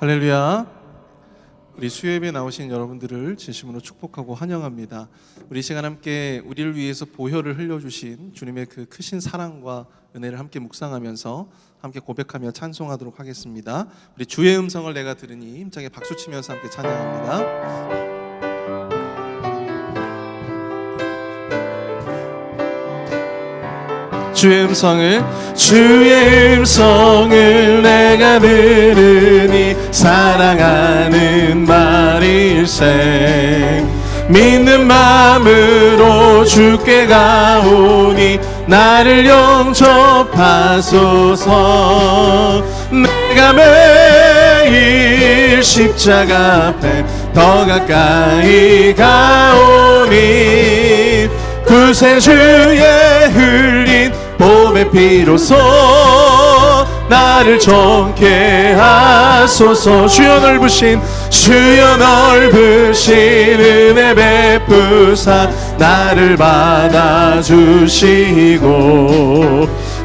할렐루야. 우리 수요예배에 나오신 여러분들을 진심으로 축복하고 환영합니다. 우리 시간 함께 우리를 위해서 보혈을 흘려주신 주님의 그 크신 사랑과 은혜를 함께 묵상하면서 함께 고백하며 찬송하도록 하겠습니다. 우리 주의 음성을 내가 들으니 힘차게 박수치면서 함께 찬양합니다. 주의 음성을 내가 들으니 사랑하는 말일세. 믿는 마음으로 주께 가오니 나를 영접하소서. 내가 매일 십자가 앞에 더 가까이 가오니 구세주의 흘린 봄의 피로소 나를 정케 하소서. 주여 넓으신 은혜 베푸사 나를 받아주시고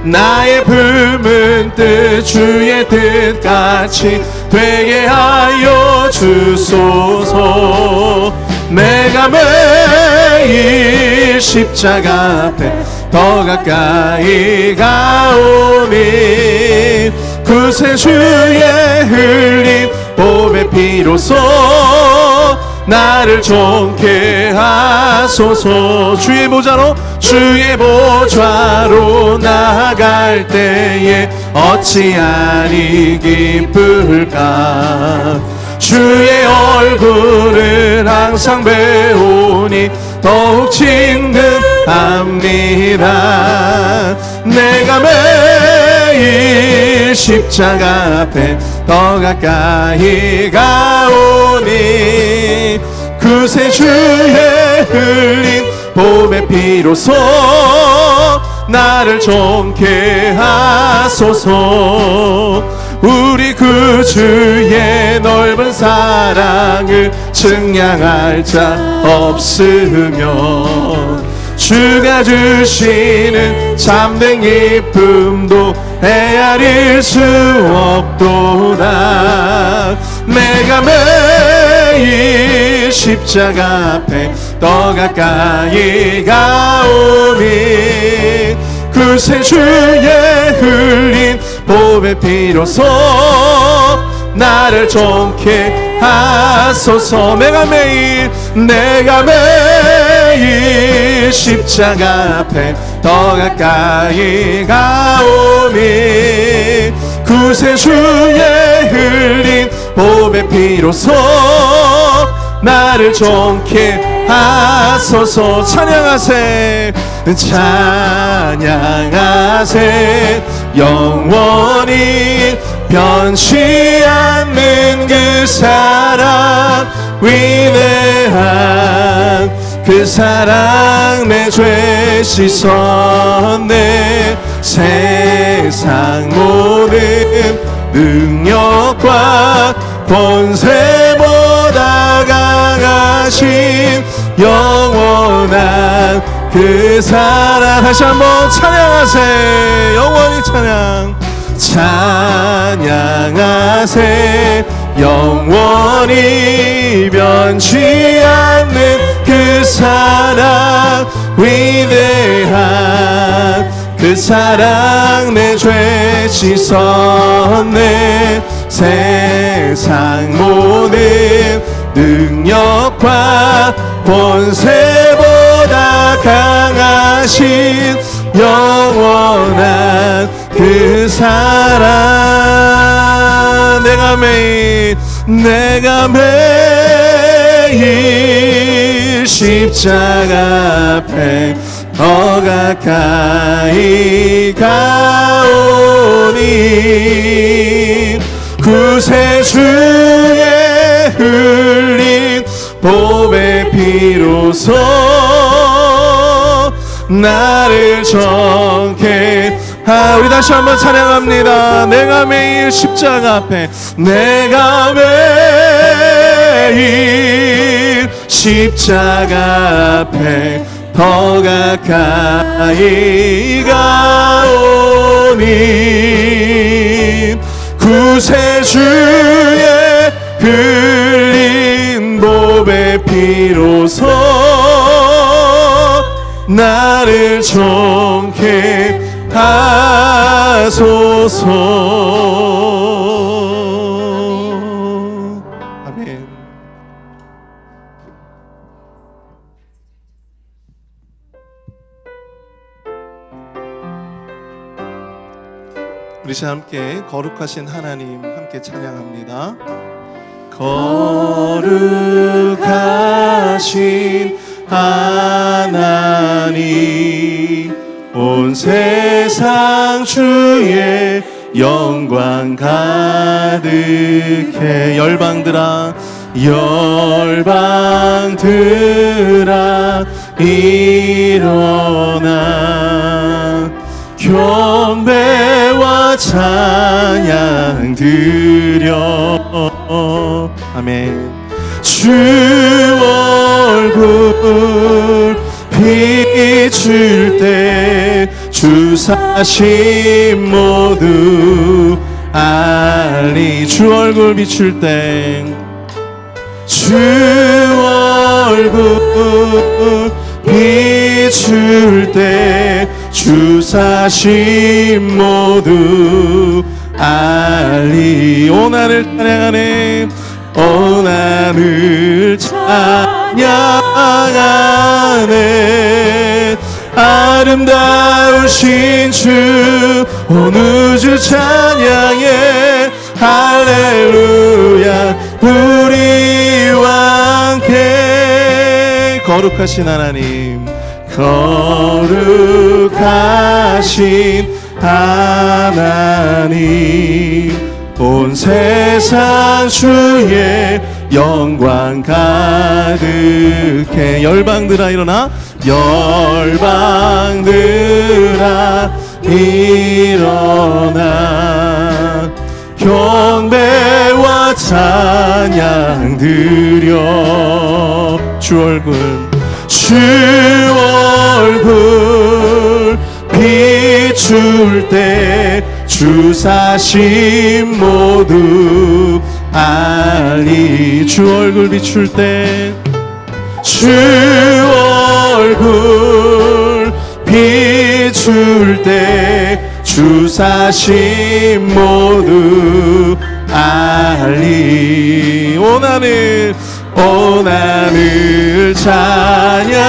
나의 품은 뜻 주의 뜻같이 되게 하여 주소서. 내가 매일 십자가 앞에 더 가까이 가오니 구세주의 흘린 봄의 피로소 나를 정케 하소서. 주의 보좌로 나아갈 때에 어찌하리 기쁠까. 주의 얼굴을 항상 배우니 더욱 친근합니다. 내가 매일 십자가 앞에 더 가까이 가오니 구세주의 흘린 봄의 피로소 나를 정케 하소서. 우리 구주의 넓은 사랑을 증량할 자 없으면 주가 주시는 참된 기쁨도 헤아릴 수 없도다. 내가 매일 십자가 앞에 더 가까이 가오니 구세주의 흘린 봄의 피로소 나를 정케 하소서. 내가 매일 십자가 앞에 더 가까이 가오니 구세주의 흘린 봄의 피로소 나를 정케 하소서. 찬양하세 영원히 변치 않는 그 사랑 위대한 그 사랑 내 죄 씻었네. 세상 모든 능력과 권세보다 강하신 영원한 그 사랑. 다시 한번 찬양하세. 영원히 찬양하세. 영원히 변치 않는 그 사랑 위대한 그 사랑 내 죄 씻었네. 세상 모든 능력과 권세보다 강하신 영원한 그 사랑. 내가 매일 십자가 앞에 더 가까이 가오니 구세주의 흘린 봄의 피로소 나를 정케. 우리 다시 한번 찬양합니다. 내가 매일 십자가 앞에 십자가 앞에 더 가까이 가오니 구세주의 흘린 보배 피로써 나를 정케 하소서. 아멘. 우리 시간 함께 거룩하신 하나님 함께 찬양합니다. 거룩하신 하나님, 온 세상 주의 영광 가득해. 열방들아 일어나 경배와 찬양 드려. 아멘. 주 얼굴 비출 때 주사심 모두 알리. 주 얼굴 비출 때 주 얼굴 비출 때 주사심 모두 알리. 온 하늘 찬양하네. 온 하늘 찬양하네. 아름다우신 주 온 우주 찬양해. 할렐루야 우리와 함께. 거룩하신 하나님, 거룩하신 하나님, 온 세상 주의 영광 가득해. 열방들아 일어나. 열방들아 일어나 경배와 찬양 드려. 주 얼굴 비출 때 주사심 모두 알리. 주 얼굴 비출 때 주 얼굴 비출 때 주사심 모두 알리. 온 하늘 찬양하네.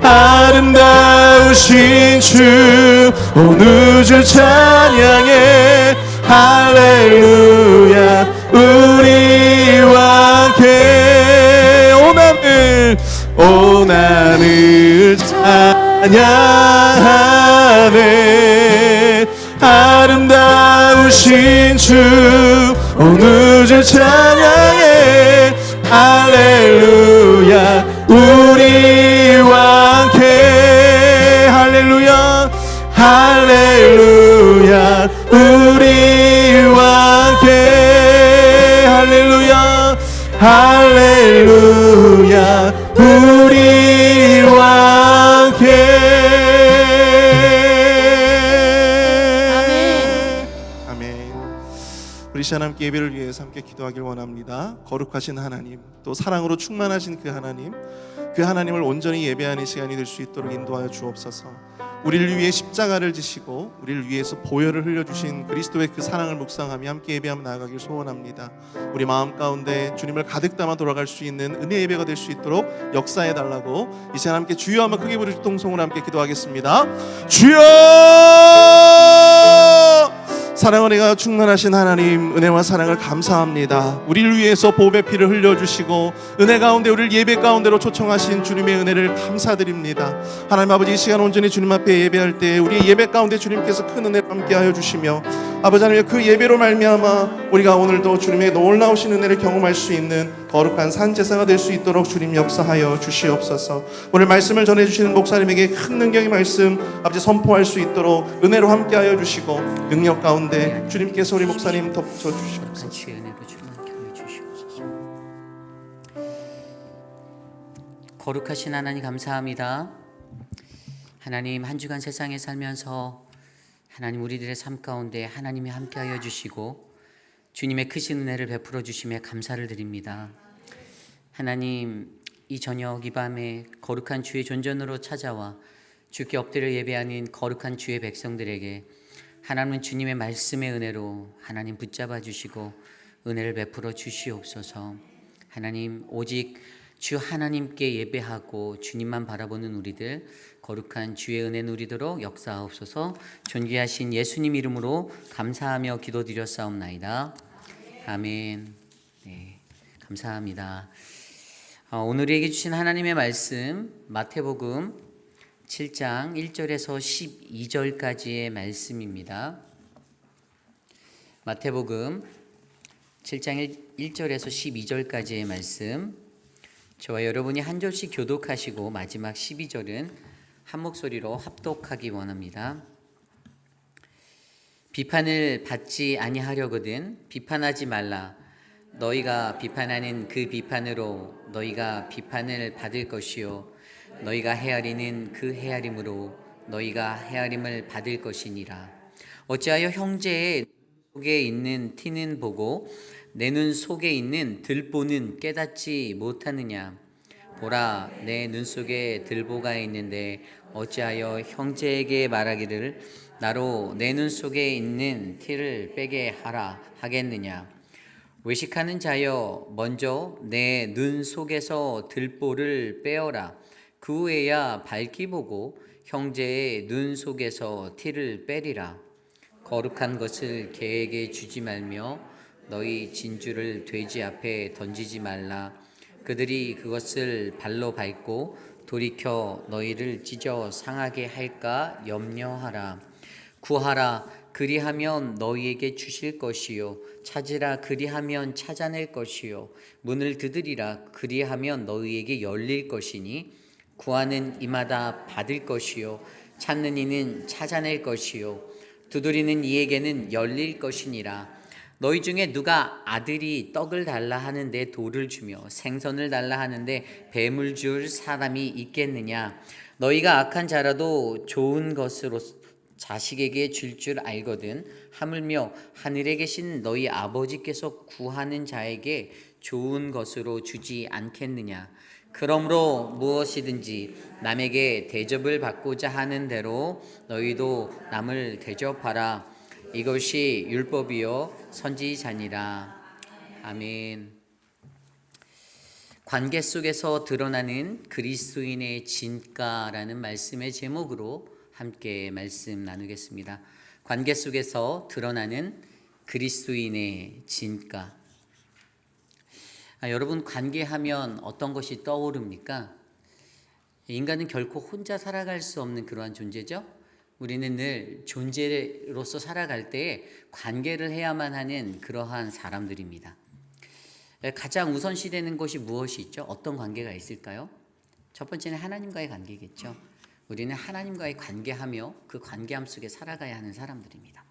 아름다우신 주 온 우주 찬양해. 할렐루야 우리와 함께. 온 하늘 찬양하네. 아름다우신 주 온 우주 찬양해. 할렐루야 우리와 함께. 할렐루야 할렐루야 우리와 함께. 할렐루야 할렐루야 우리와 함께. 아멘. 우리 시간 함께 예배를 위해서 함께 기도하길 원합니다. 거룩하신 하나님, 또 사랑으로 충만하신 그 하나님을 온전히 예배하는 시간이 될 수 있도록 인도하여 주옵소서. 우리를 위해 십자가를 지시고 우리를 위해서 보혈을 흘려주신 그리스도의 그 사랑을 묵상하며 함께 예배하며 나아가길 소원합니다. 우리 마음 가운데 주님을 가득 담아 돌아갈 수 있는 은혜 예배가 될 수 있도록 역사해달라고 이 시간 함께 주여 한번 크게 부르실 동성으로 함께 기도하겠습니다. 주여! 사랑은 은혜가 충만하신 하나님, 은혜와 사랑을 감사합니다. 우리를 위해서 보배 피를 흘려주시고 은혜 가운데 우리를 예배 가운데로 초청하신 주님의 은혜를 감사드립니다. 하나님 아버지, 이 시간 온전히 주님 앞에 예배할 때 우리 예배 가운데 주님께서 큰 은혜를 함께하여 주시며 아버지 하나님, 그 예배로 말미암아 우리가 오늘도 주님의 놀라우신 은혜를 경험할 수 있는 거룩한 산제사가 될 수 있도록 주님 역사하여 주시옵소서. 오늘 말씀을 전해주시는 목사님에게 큰 능력의 말씀 아버지 선포할 수 있도록 은혜로 함께하여 주시고 능력 가운데 주님께서 우리 목사님 덮쳐 주시옵소서. 거룩하신 하나님 감사합니다. 하나님, 한 주간 세상에 살면서 하나님, 우리들의 삶 가운데 하나님이 함께하여 주시고 주님의 크신 은혜를 베풀어 주심에 감사를 드립니다. 하나님, 이 저녁 이 밤에 거룩한 주의 존전으로 찾아와 주께 엎드려 예배하는 거룩한 주의 백성들에게 하나님은 주님의 말씀의 은혜로 하나님 붙잡아 주시고 은혜를 베풀어 주시옵소서. 하나님, 오직 주 하나님께 예배하고 주님만 바라보는 우리들 거룩한 주의 은혜 누리도록 역사하옵소서. 존귀하신 예수님 이름으로 감사하며 기도드렸사옵나이다. 아멘. 네, 감사합니다. 오늘에게 주신 하나님의 말씀 마태복음 7장 1절에서 12절까지의 말씀입니다. 마태복음 7장 1절에서 12절까지의 말씀, 저와 여러분이 한 절씩 교독하시고 마지막 12절은 한 목소리로 합독하기 원합니다. 비판을 받지 아니하려거든 비판하지 말라. 너희가 비판하는 그 비판으로 너희가 비판을 받을 것이요 너희가 헤아리는 그 헤아림으로 너희가 헤아림을 받을 것이니라. 어찌하여 형제의 속에 있는 티는 보고 내 눈 속에 있는 들보는 깨닫지 못하느냐. 보라, 내 눈 속에 들보가 있는데 어찌하여 형제에게 말하기를 나로 내 눈 속에 있는 티를 빼게 하라 하겠느냐. 외식하는 자여, 먼저 내 눈 속에서 들보를 빼어라. 그 후에야 밝히 보고 형제의 눈 속에서 티를 빼리라. 거룩한 것을 개에게 주지 말며 너희 진주를 돼지 앞에 던지지 말라. 그들이 그것을 발로 밟고 돌이켜 너희를 찢어 상하게 할까 염려하라. 구하라, 그리하면 너희에게 주실 것이요 찾으라, 그리하면 찾아낼 것이요 문을 두드리라, 그리하면 너희에게 열릴 것이니 구하는 이마다 받을 것이요 찾는 이는 찾아낼 것이요 두드리는 이에게는 열릴 것이니라. 너희 중에 누가 아들이 떡을 달라 하는데 돌을 주며 생선을 달라 하는데 뱀을 줄 사람이 있겠느냐. 너희가 악한 자라도 좋은 것으로 자식에게 줄 줄 알거든 하물며 하늘에 계신 너희 아버지께서 구하는 자에게 좋은 것으로 주지 않겠느냐. 그러므로 무엇이든지 남에게 대접을 받고자 하는 대로 너희도 남을 대접하라. 이것이 율법이요 선지자니라. 아멘. 관계 속에서 드러나는 그리스도인의 진가라는 말씀의 제목으로 함께 말씀 나누겠습니다. 관계 속에서 드러나는 그리스도인의 진가. 여러분, 관계하면 어떤 것이 떠오릅니까? 인간은 결코 혼자 살아갈 수 없는 그러한 존재죠. 우리는 늘 존재로서 살아갈 때 관계를 해야만 하는 그러한 사람들입니다. 가장 우선시되는 것이 무엇이 있죠? 어떤 관계가 있을까요? 첫 번째는 하나님과의 관계겠죠. 우리는 하나님과의 관계하며 그 관계함 속에 살아가야 하는 사람들입니다.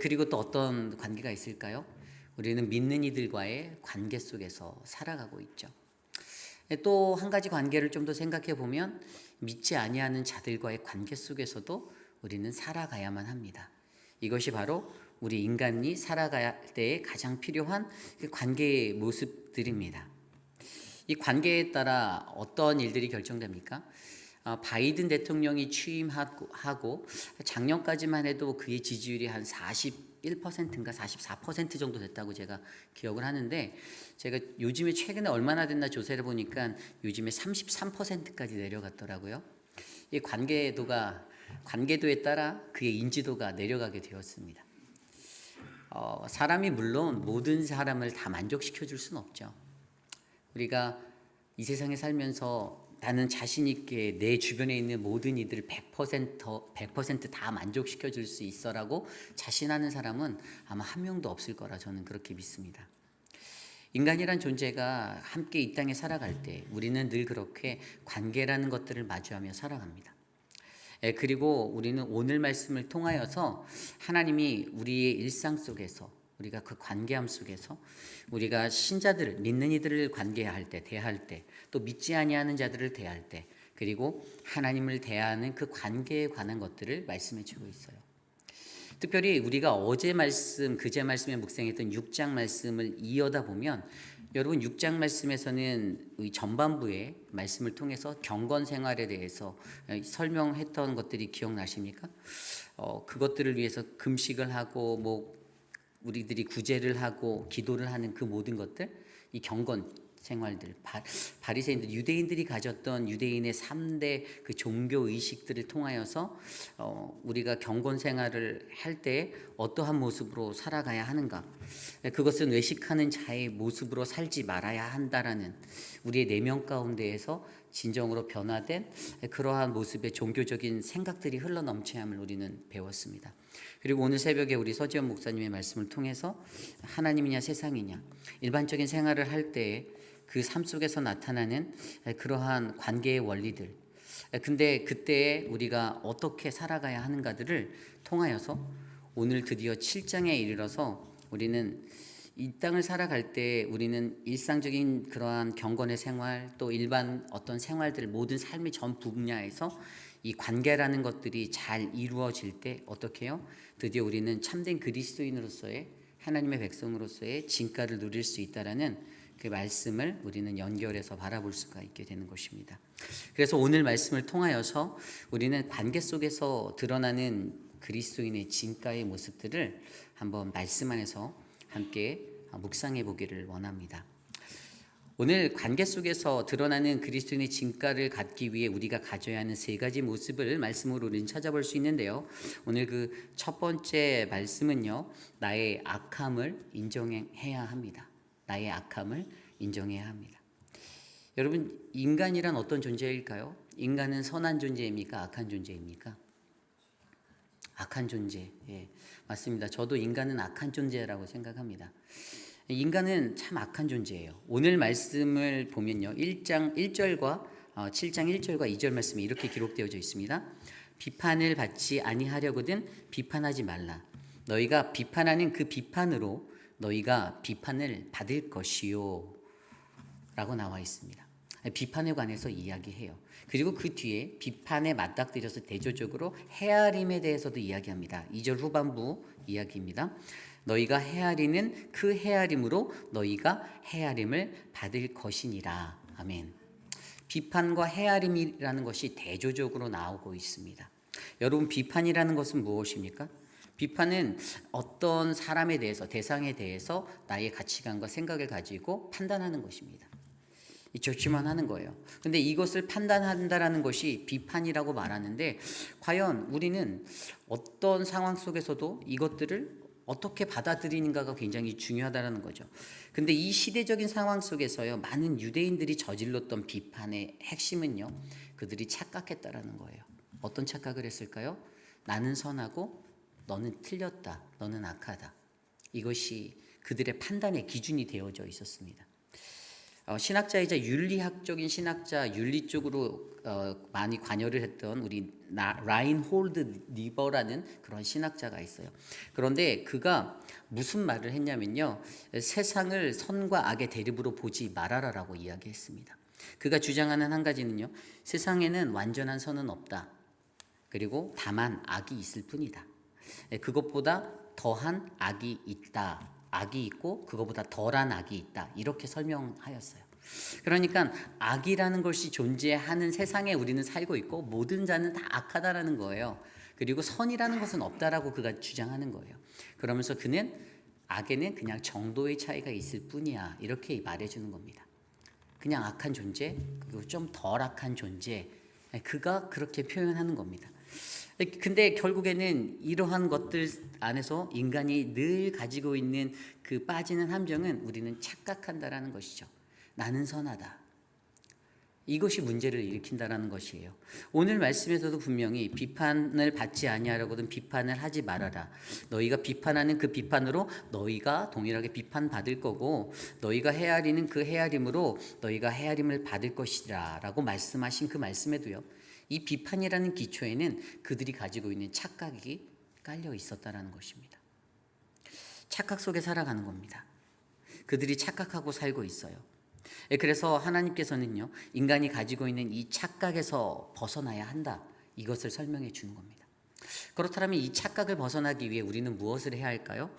그리고 또 어떤 관계가 있을까요? 우리는 믿는 이들과의 관계 속에서 살아가고 있죠. 또 한 가지 관계를 좀 더 생각해 보면 믿지 아니하는 자들과의 관계 속에서도 우리는 살아가야만 합니다. 이것이 바로 우리 인간이 살아갈 때에 가장 필요한 관계의 모습들입니다. 이 관계에 따라 어떤 일들이 결정됩니까? 바이든 대통령이 취임하고 작년까지만 해도 그의 지지율이 한 41%인가 44% 정도 됐다고 제가 기억을 하는데, 제가 요즘에 최근에 얼마나 됐나 조사를 보니까 요즘에 33%까지 내려갔더라고요. 이 관계도에 따라 그의 인지도가 내려가게 되었습니다. 사람이 물론 모든 사람을 다 만족시켜 줄 수는 없죠. 우리가 이 세상에 살면서 나는 자신 있게 내 주변에 있는 모든 이들을 100% 만족시켜 줄 수 있어라고 자신하는 사람은 아마 한 명도 없을 거라 저는 그렇게 믿습니다. 인간이란 존재가 함께 이 땅에 살아갈 때 우리는 늘 그렇게 관계라는 것들을 마주하며 살아갑니다. 그리고 우리는 오늘 말씀을 통하여서 하나님이 우리의 일상 속에서, 우리가 그 관계함 속에서 우리가 신자들을, 믿는 이들을 관계할 때, 대할 때, 또 믿지 아니하는 자들을 대할 때, 그리고 하나님을 대하는 그 관계에 관한 것들을 말씀해 주고 있어요. 특별히 우리가 어제 말씀, 그제 말씀에 묵상했던 6장 말씀을 이어다 보면 여러분 6장 말씀에서는 이 전반부의 말씀을 통해서 경건 생활에 대해서 설명했던 것들이 기억나십니까? 그것들을 위해서 금식을 하고 뭐 우리들이 구제를 하고 기도를 하는 그 모든 것들, 이 경건 생활들, 바리새인들, 유대인들이 가졌던 유대인의 3대 그 종교 의식들을 통하여서 우리가 경건 생활을 할 때 어떠한 모습으로 살아가야 하는가, 그것은 외식하는 자의 모습으로 살지 말아야 한다라는 우리의 내면 가운데에서 진정으로 변화된 그러한 모습의 종교적인 생각들이 흘러넘쳐야 함을 우리는 배웠습니다. 그리고 오늘 새벽에 우리 서지현 목사님의 말씀을 통해서 하나님이냐 세상이냐, 일반적인 생활을 할 때 그 삶 속에서 나타나는 그러한 관계의 원리들, 근데 그때 우리가 어떻게 살아가야 하는가들을 통하여서 오늘 드디어 7장에 이르러서 우리는 이 땅을 살아갈 때 우리는 일상적인 그러한 경건의 생활, 또 일반 어떤 생활들, 모든 삶의 전 분야에서 이 관계라는 것들이 잘 이루어질 때 어떻게 해요? 드디어 우리는 참된 그리스도인으로서의, 하나님의 백성으로서의 진가를 누릴 수 있다라는 그 말씀을 우리는 연결해서 바라볼 수가 있게 되는 것입니다. 그래서 오늘 말씀을 통하여서 우리는 관계 속에서 드러나는 그리스도인의 진가의 모습들을 한번 말씀 안에서 함께 묵상해 보기를 원합니다. 오늘 관계 속에서 드러나는 그리스도인의 진가를 갖기 위해 우리가 가져야 하는 3가지 모습을 말씀으로 우리는 찾아볼 수 있는데요. 오늘 그 첫 번째 말씀은요, 나의 악함을 인정해야 합니다. 나의 악함을 인정해야 합니다. 여러분, 인간이란 어떤 존재일까요? 인간은 선한 존재입니까? 악한 존재입니까? 악한 존재. 예, 맞습니다. 저도 인간은 악한 존재라고 생각합니다. 인간은 참 악한 존재예요. 오늘 말씀을 보면요, 1장 1절과 7장 1절과 2절 말씀이 이렇게 기록되어져 있습니다. 비판을 받지 아니하려거든 비판하지 말라. 너희가 비판하는 그 비판으로 너희가 비판을 받을 것이요 라고 나와 있습니다. 비판에 관해서 이야기해요. 그리고 그 뒤에 비판에 맞닥뜨려서 대조적으로 헤아림에 대해서도 이야기합니다. 2절 후반부 이야기입니다. 너희가 헤아리는 그 헤아림으로 너희가 헤아림을 받을 것이니라. 아멘. 비판과 헤아림이라는 것이 대조적으로 나오고 있습니다. 여러분, 비판이라는 것은 무엇입니까? 비판은 어떤 사람에 대해서, 대상에 대해서 나의 가치관과 생각을 가지고 판단하는 것입니다. 조치만 하는 거예요. 근데 이것을 판단한다라는 것이 비판이라고 말하는데, 과연 우리는 어떤 상황 속에서도 이것들을 어떻게 받아들이는가가 굉장히 중요하다는 거죠. 근데 이 시대적인 상황 속에서요, 많은 유대인들이 저질렀던 비판의 핵심은요, 그들이 착각했다라는 거예요. 어떤 착각을 했을까요? 나는 선하고 너는 틀렸다, 너는 악하다. 이것이 그들의 판단의 기준이 되어져 있었습니다. 신학자이자 윤리학적인 신학자, 윤리 쪽으로 많이 관여를 했던 우리 라인홀드 니버라는 그런 신학자가 있어요. 그런데 그가 무슨 말을 했냐면요, 세상을 선과 악의 대립으로 보지 말아라라고 이야기했습니다. 그가 주장하는 한 가지는요, 세상에는 완전한 선은 없다. 그리고 다만 악이 있을 뿐이다. 그것보다 더한 악이 있다. 악이 있고 그것보다 덜한 악이 있다. 이렇게 설명하였어요. 그러니까 악이라는 것이 존재하는 세상에 우리는 살고 있고 모든 자는 다 악하다라는 거예요. 그리고 선이라는 것은 없다라고 그가 주장하는 거예요. 그러면서 그는 악에는 그냥 정도의 차이가 있을 뿐이야. 이렇게 말해주는 겁니다. 그냥 악한 존재, 그리고 좀 덜 악한 존재. 그가 그렇게 표현하는 겁니다. 근데 결국에는 이러한 것들 안에서 인간이 늘 가지고 있는 그 빠지는 함정은 우리는 착각한다라는 것이죠. 나는 선하다. 이것이 문제를 일으킨다라는 것이에요. 오늘 말씀에서도 분명히 비판을 받지 아니하려거든 비판을 하지 말아라. 너희가 비판하는 그 비판으로 너희가 동일하게 비판받을 거고, 너희가 헤아리는 그 헤아림으로 너희가 헤아림을 받을 것이라 라고 말씀하신 그 말씀에도요, 이 비판이라는 기초에는 그들이 가지고 있는 착각이 깔려 있었다는 것입니다. 착각 속에 살아가는 겁니다. 그들이 착각하고 살고 있어요. 그래서 하나님께서는요, 인간이 가지고 있는 이 착각에서 벗어나야 한다. 이것을 설명해 주는 겁니다. 그렇다면 이 착각을 벗어나기 위해 우리는 무엇을 해야 할까요?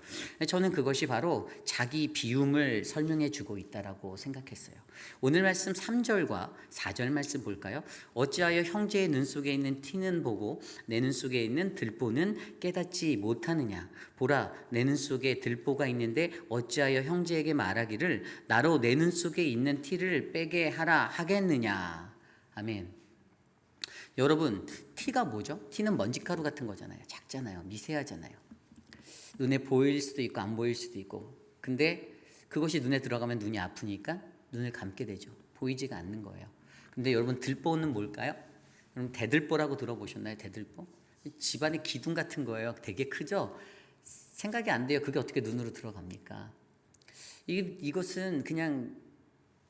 저는 그것이 바로 자기 비움을 설명해 주고 있다라고 생각했어요. 오늘 말씀 3절과 4절 말씀 볼까요? 어찌하여 형제의 눈 속에 있는 티는 보고 내 눈 속에 있는 들보는 깨닫지 못하느냐. 보라, 내 눈 속에 들보가 있는데 어찌하여 형제에게 말하기를 나로 내 눈 속에 있는 티를 빼게 하라 하겠느냐. 아멘. 여러분, 티가 뭐죠? 티는 먼지가루 같은 거잖아요. 작잖아요. 미세하잖아요. 눈에 보일 수도 있고 안 보일 수도 있고. 근데 그것이 눈에 들어가면 눈이 아프니까 눈을 감게 되죠. 보이지가 않는 거예요. 근데 여러분, 들보는 뭘까요? 여러분, 대들보라고 들어보셨나요? 대들보? 집안의 기둥 같은 거예요. 되게 크죠? 생각이 안 돼요. 그게 어떻게 눈으로 들어갑니까? 이것은 그냥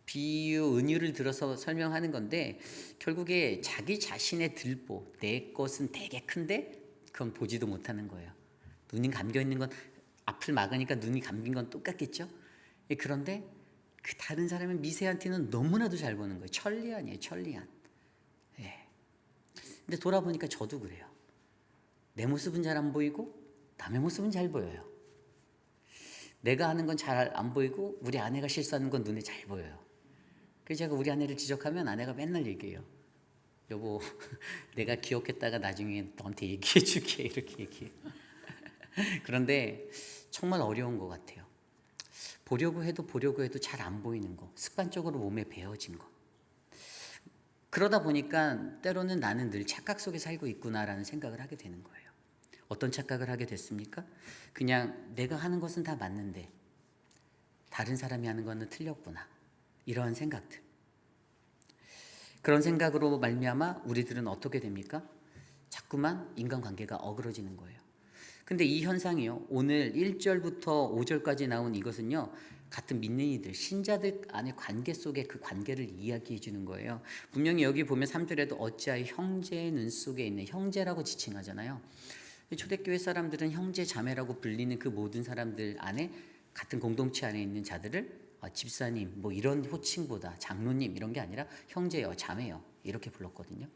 비유, 은유를 들어서 설명하는 건데 결국에 자기 자신의 들보, 내 것은 되게 큰데 그건 보지도 못하는 거예요. 눈이 감겨 있는 건 앞을 막으니까 눈이 감긴 건 똑같겠죠? 그런데 그 다른 사람의 미세한 티는 너무나도 잘 보는 거예요. 천리안이에요, 천리안. 예. 근데 돌아보니까 저도 그래요. 내 모습은 잘 안 보이고 남의 모습은 잘 보여요. 내가 하는 건 잘 안 보이고 우리 아내가 실수하는 건 눈에 잘 보여요. 그래서 제가 우리 아내를 지적하면 아내가 맨날 얘기해요. 여보, 내가 기억했다가 나중에 너한테 얘기해 줄게. 이렇게 얘기해요. 그런데 정말 어려운 것 같아요. 보려고 해도 잘 안 보이는 거, 습관적으로 몸에 배어진 거. 그러다 보니까 때로는 나는 늘 착각 속에 살고 있구나라는 생각을 하게 되는 거예요. 어떤 착각을 하게 됐습니까? 그냥 내가 하는 것은 다 맞는데 다른 사람이 하는 거는 틀렸구나. 이러한 생각들. 그런 생각으로 말미암아 우리들은 어떻게 됩니까? 자꾸만 인간관계가 어그러지는 거예요. 근데 이 현상이요, 오늘 1절부터 5절까지 나온 이것은요, 같은 믿는 이들, 신자들 안의 관계 속에 그 관계를 이야기해 주는 거예요. 분명히 여기 보면 3절에도 어찌하여 형제의 눈 속에 있는, 형제라고 지칭하잖아요. 초대교회 사람들은 형제 자매라고 불리는 그 모든 사람들 안에, 같은 공동체 안에 있는 자들을 집사님 뭐 이런 호칭보다 장로님 이런 게 아니라 형제요, 자매요 이렇게 불렀거든요.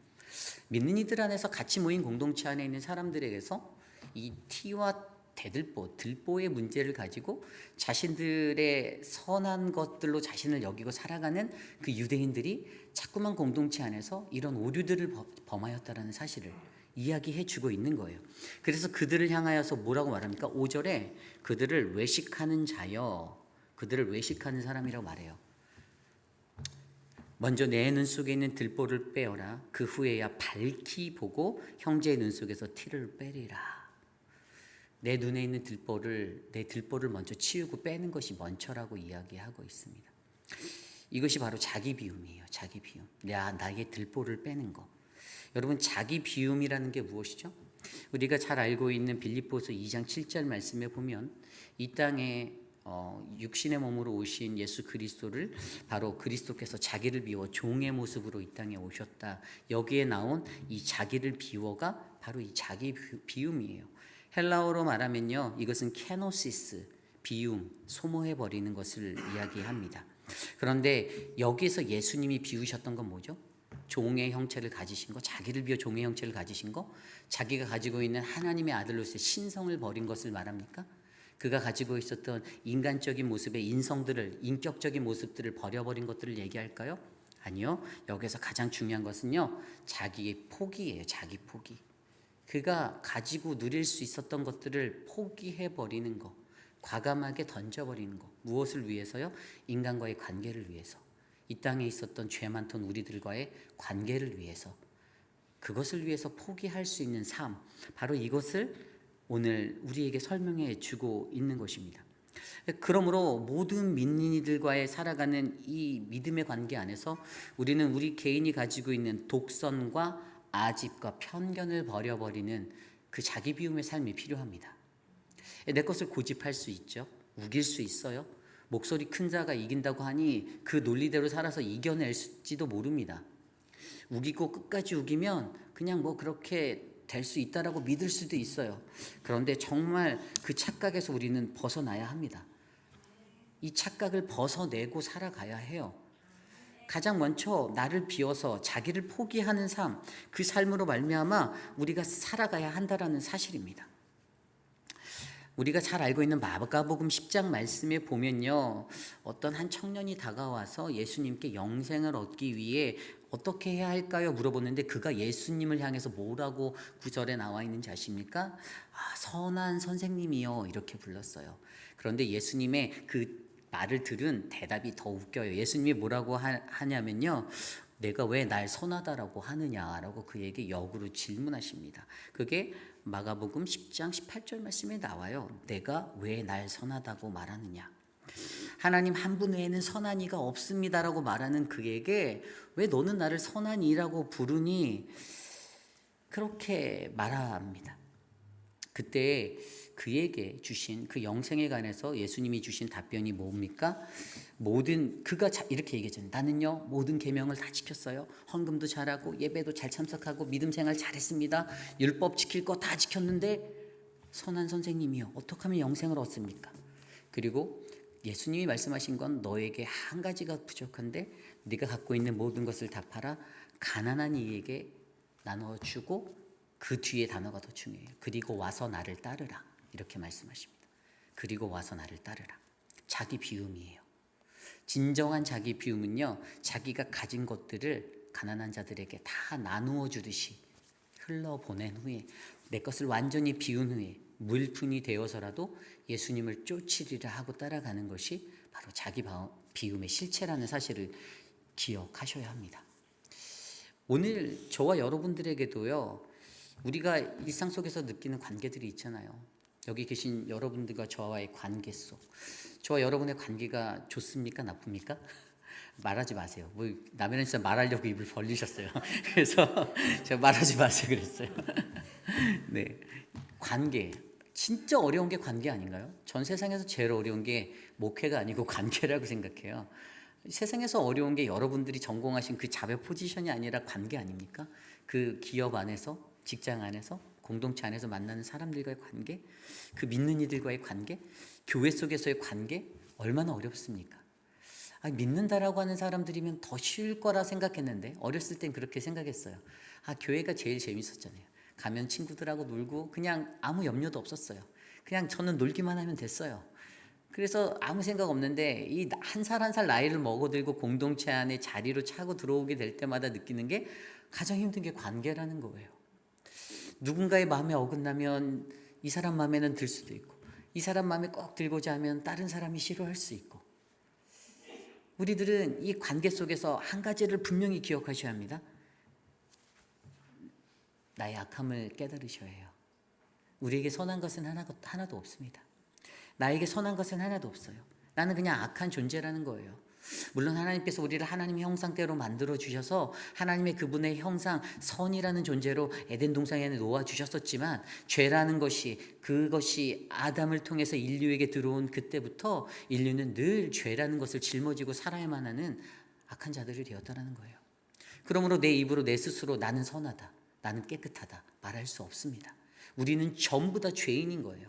믿는 이들 안에서 같이 모인 공동체 안에 있는 사람들에게서 이 티와 대들보, 들보의 문제를 가지고 자신들의 선한 것들로 자신을 여기고 살아가는 그 유대인들이 자꾸만 공동체 안에서 이런 오류들을 범하였다라는 사실을 이야기해 주고 있는 거예요. 그래서 그들을 향하여서 뭐라고 말합니까? 5절에 그들을 외식하는 자여, 그들을 외식하는 사람이라고 말해요. 먼저 내 눈 속에 있는 들보를 빼어라. 그 후에야 밝히 보고 형제의 눈 속에서 티를 빼리라. 내 눈에 있는 내 들보를 먼저 치우고 빼는 것이 먼저라고 이야기하고 있습니다. 이것이 바로 자기 비움이에요. 자기 비움. 나의 들보를 빼는 거. 여러분, 자기 비움이라는 게 무엇이죠? 우리가 잘 알고 있는 빌립보서 2장 7절 말씀에 보면 이 땅에 육신의 몸으로 오신 예수 그리스도를 바로 그리스도께서 자기를 비워 종의 모습으로 이 땅에 오셨다. 여기에 나온 이 자기를 비워가 바로 이 자기 비움이에요. 헬라어로 말하면요, 이것은 케노시스, 비움, 소모해버리는 것을 이야기합니다. 그런데 여기서 예수님이 비우셨던 건 뭐죠? 종의 형체를 가지신 거, 자기를 비워 종의 형체를 가지신 거, 자기가 가지고 있는 하나님의 아들로서의 신성을 버린 것을 말합니까? 그가 가지고 있었던 인간적인 모습의 인성들을, 인격적인 모습들을 버려버린 것들을 얘기할까요? 아니요. 여기서 가장 중요한 것은요, 자기의 포기예요. 자기 포기. 그가 가지고 누릴 수 있었던 것들을 포기해버리는 것, 과감하게 던져버리는 것. 무엇을 위해서요? 인간과의 관계를 위해서. 이 땅에 있었던 죄 많던 우리들과의 관계를 위해서, 그것을 위해서 포기할 수 있는 삶, 바로 이것을 오늘 우리에게 설명해 주고 있는 것입니다. 그러므로 모든 믿는 이들과의 살아가는 이 믿음의 관계 안에서 우리는 우리 개인이 가지고 있는 독선과 아집과 편견을 버려버리는 그 자기 비움의 삶이 필요합니다. 내 것을 고집할 수 있죠. 우길 수 있어요. 목소리 큰 자가 이긴다고 하니 그 논리대로 살아서 이겨낼지도 모릅니다. 우기고 끝까지 우기면 그냥 뭐 그렇게 될 수 있다라고 믿을 수도 있어요. 그런데 정말 그 착각에서 우리는 벗어나야 합니다. 이 착각을 벗어내고 살아가야 해요. 가장 먼저 나를 비워서 자기를 포기하는 삶, 그 삶으로 말미암아 우리가 살아가야 한다라는 사실입니다. 우리가 잘 알고 있는 마가복음 10장 말씀에 보면요, 어떤 한 청년이 다가와서 예수님께 영생을 얻기 위해 어떻게 해야 할까요? 물어보는데 그가 예수님을 향해서 뭐라고 구절에 나와 있는지 아십니까? 선한 선생님이요, 이렇게 불렀어요. 그런데 예수님의 그 말을 들은 대답이 더 웃겨요. 예수님이 뭐라고 하냐면요, 내가 왜 날 선하다라고 하느냐라고 그에게 역으로 질문하십니다. 그게 마가복음 10장 18절 말씀에 나와요. 내가 왜 날 선하다고 말하느냐. 하나님 한 분 외에는 선한 이가 없습니다라고 말하는 그에게 왜 너는 나를 선한 이라고 부르니, 그렇게 말합니다. 그때 그에게 주신 그 영생에 관해서 예수님이 주신 답변이 뭡니까? 그가 이렇게 얘기했잖아요. 나는요 모든 계명을 다 지켰어요. 헌금도 잘하고 예배도 잘 참석하고 믿음 생활 잘했습니다. 율법 지킬 거 다 지켰는데 선한 선생님이요, 어떻게 하면 영생을 얻습니까? 그리고 예수님이 말씀하신 건 너에게 한 가지가 부족한데 네가 갖고 있는 모든 것을 다 팔아 가난한 이에게 나눠주고, 그 뒤에 단어가 더 중요해요. 그리고 와서 나를 따르라, 이렇게 말씀하십니다. 그리고 와서 나를 따르라. 자기 비움이에요. 진정한 자기 비움은요, 자기가 가진 것들을 가난한 자들에게 다 나누어 주듯이 흘러보낸 후에, 내 것을 완전히 비운 후에 물품이 되어서라도 예수님을 쫓으리라 하고 따라가는 것이 바로 자기 비움의 실체라는 사실을 기억하셔야 합니다. 오늘 저와 여러분들에게도요, 우리가 일상 속에서 느끼는 관계들이 있잖아요. 여기 계신 여러분들과 저와의 관계 속, 저와 여러분의 관계가 좋습니까? 나쁩니까? 말하지 마세요. 뭐 남편은 진짜 말하려고 입을 벌리셨어요. 그래서 제가 말하지 마세요 그랬어요. 네, 관계 진짜 어려운 게 관계 아닌가요? 전 세상에서 제일 어려운 게 목회가 아니고 관계라고 생각해요. 세상에서 어려운 게 여러분들이 전공하신 그 자녀 포지션이 아니라 관계 아닙니까? 그 기업 안에서, 직장 안에서, 공동체 안에서 만나는 사람들과의 관계, 그 믿는 이들과의 관계, 교회 속에서의 관계, 얼마나 어렵습니까? 믿는다라고 하는 사람들이면 더 쉬울 거라 생각했는데, 어렸을 땐 그렇게 생각했어요. 교회가 제일 재밌었잖아요. 가면 친구들하고 놀고 그냥 아무 염려도 없었어요. 그냥 저는 놀기만 하면 됐어요. 그래서 아무 생각 없는데 이 한 살 한 살 나이를 먹어들고 공동체 안에 자리로 차고 들어오게 될 때마다 느끼는 게, 가장 힘든 게 관계라는 거예요. 누군가의 마음에 어긋나면 이 사람 마음에는 들 수도 있고, 이 사람 마음에 꼭 들고자 하면 다른 사람이 싫어할 수 있고, 우리들은 이 관계 속에서 한 가지를 분명히 기억하셔야 합니다. 나의 악함을 깨달으셔야 해요. 우리에게 선한 것은 하나도 없습니다. 나에게 선한 것은 하나도 없어요. 나는 그냥 악한 존재라는 거예요. 물론 하나님께서 우리를 하나님의 형상대로 만들어 주셔서 하나님의 그분의 형상, 선이라는 존재로 에덴 동산에 놓아 주셨었지만, 죄라는 그것이 아담을 통해서 인류에게 들어온 그때부터 인류는 늘 죄라는 것을 짊어지고 살아야만 하는 악한 자들이 되었다는 거예요. 그러므로 내 입으로 내 스스로 나는 선하다, 나는 깨끗하다 말할 수 없습니다. 우리는 전부 다 죄인인 거예요.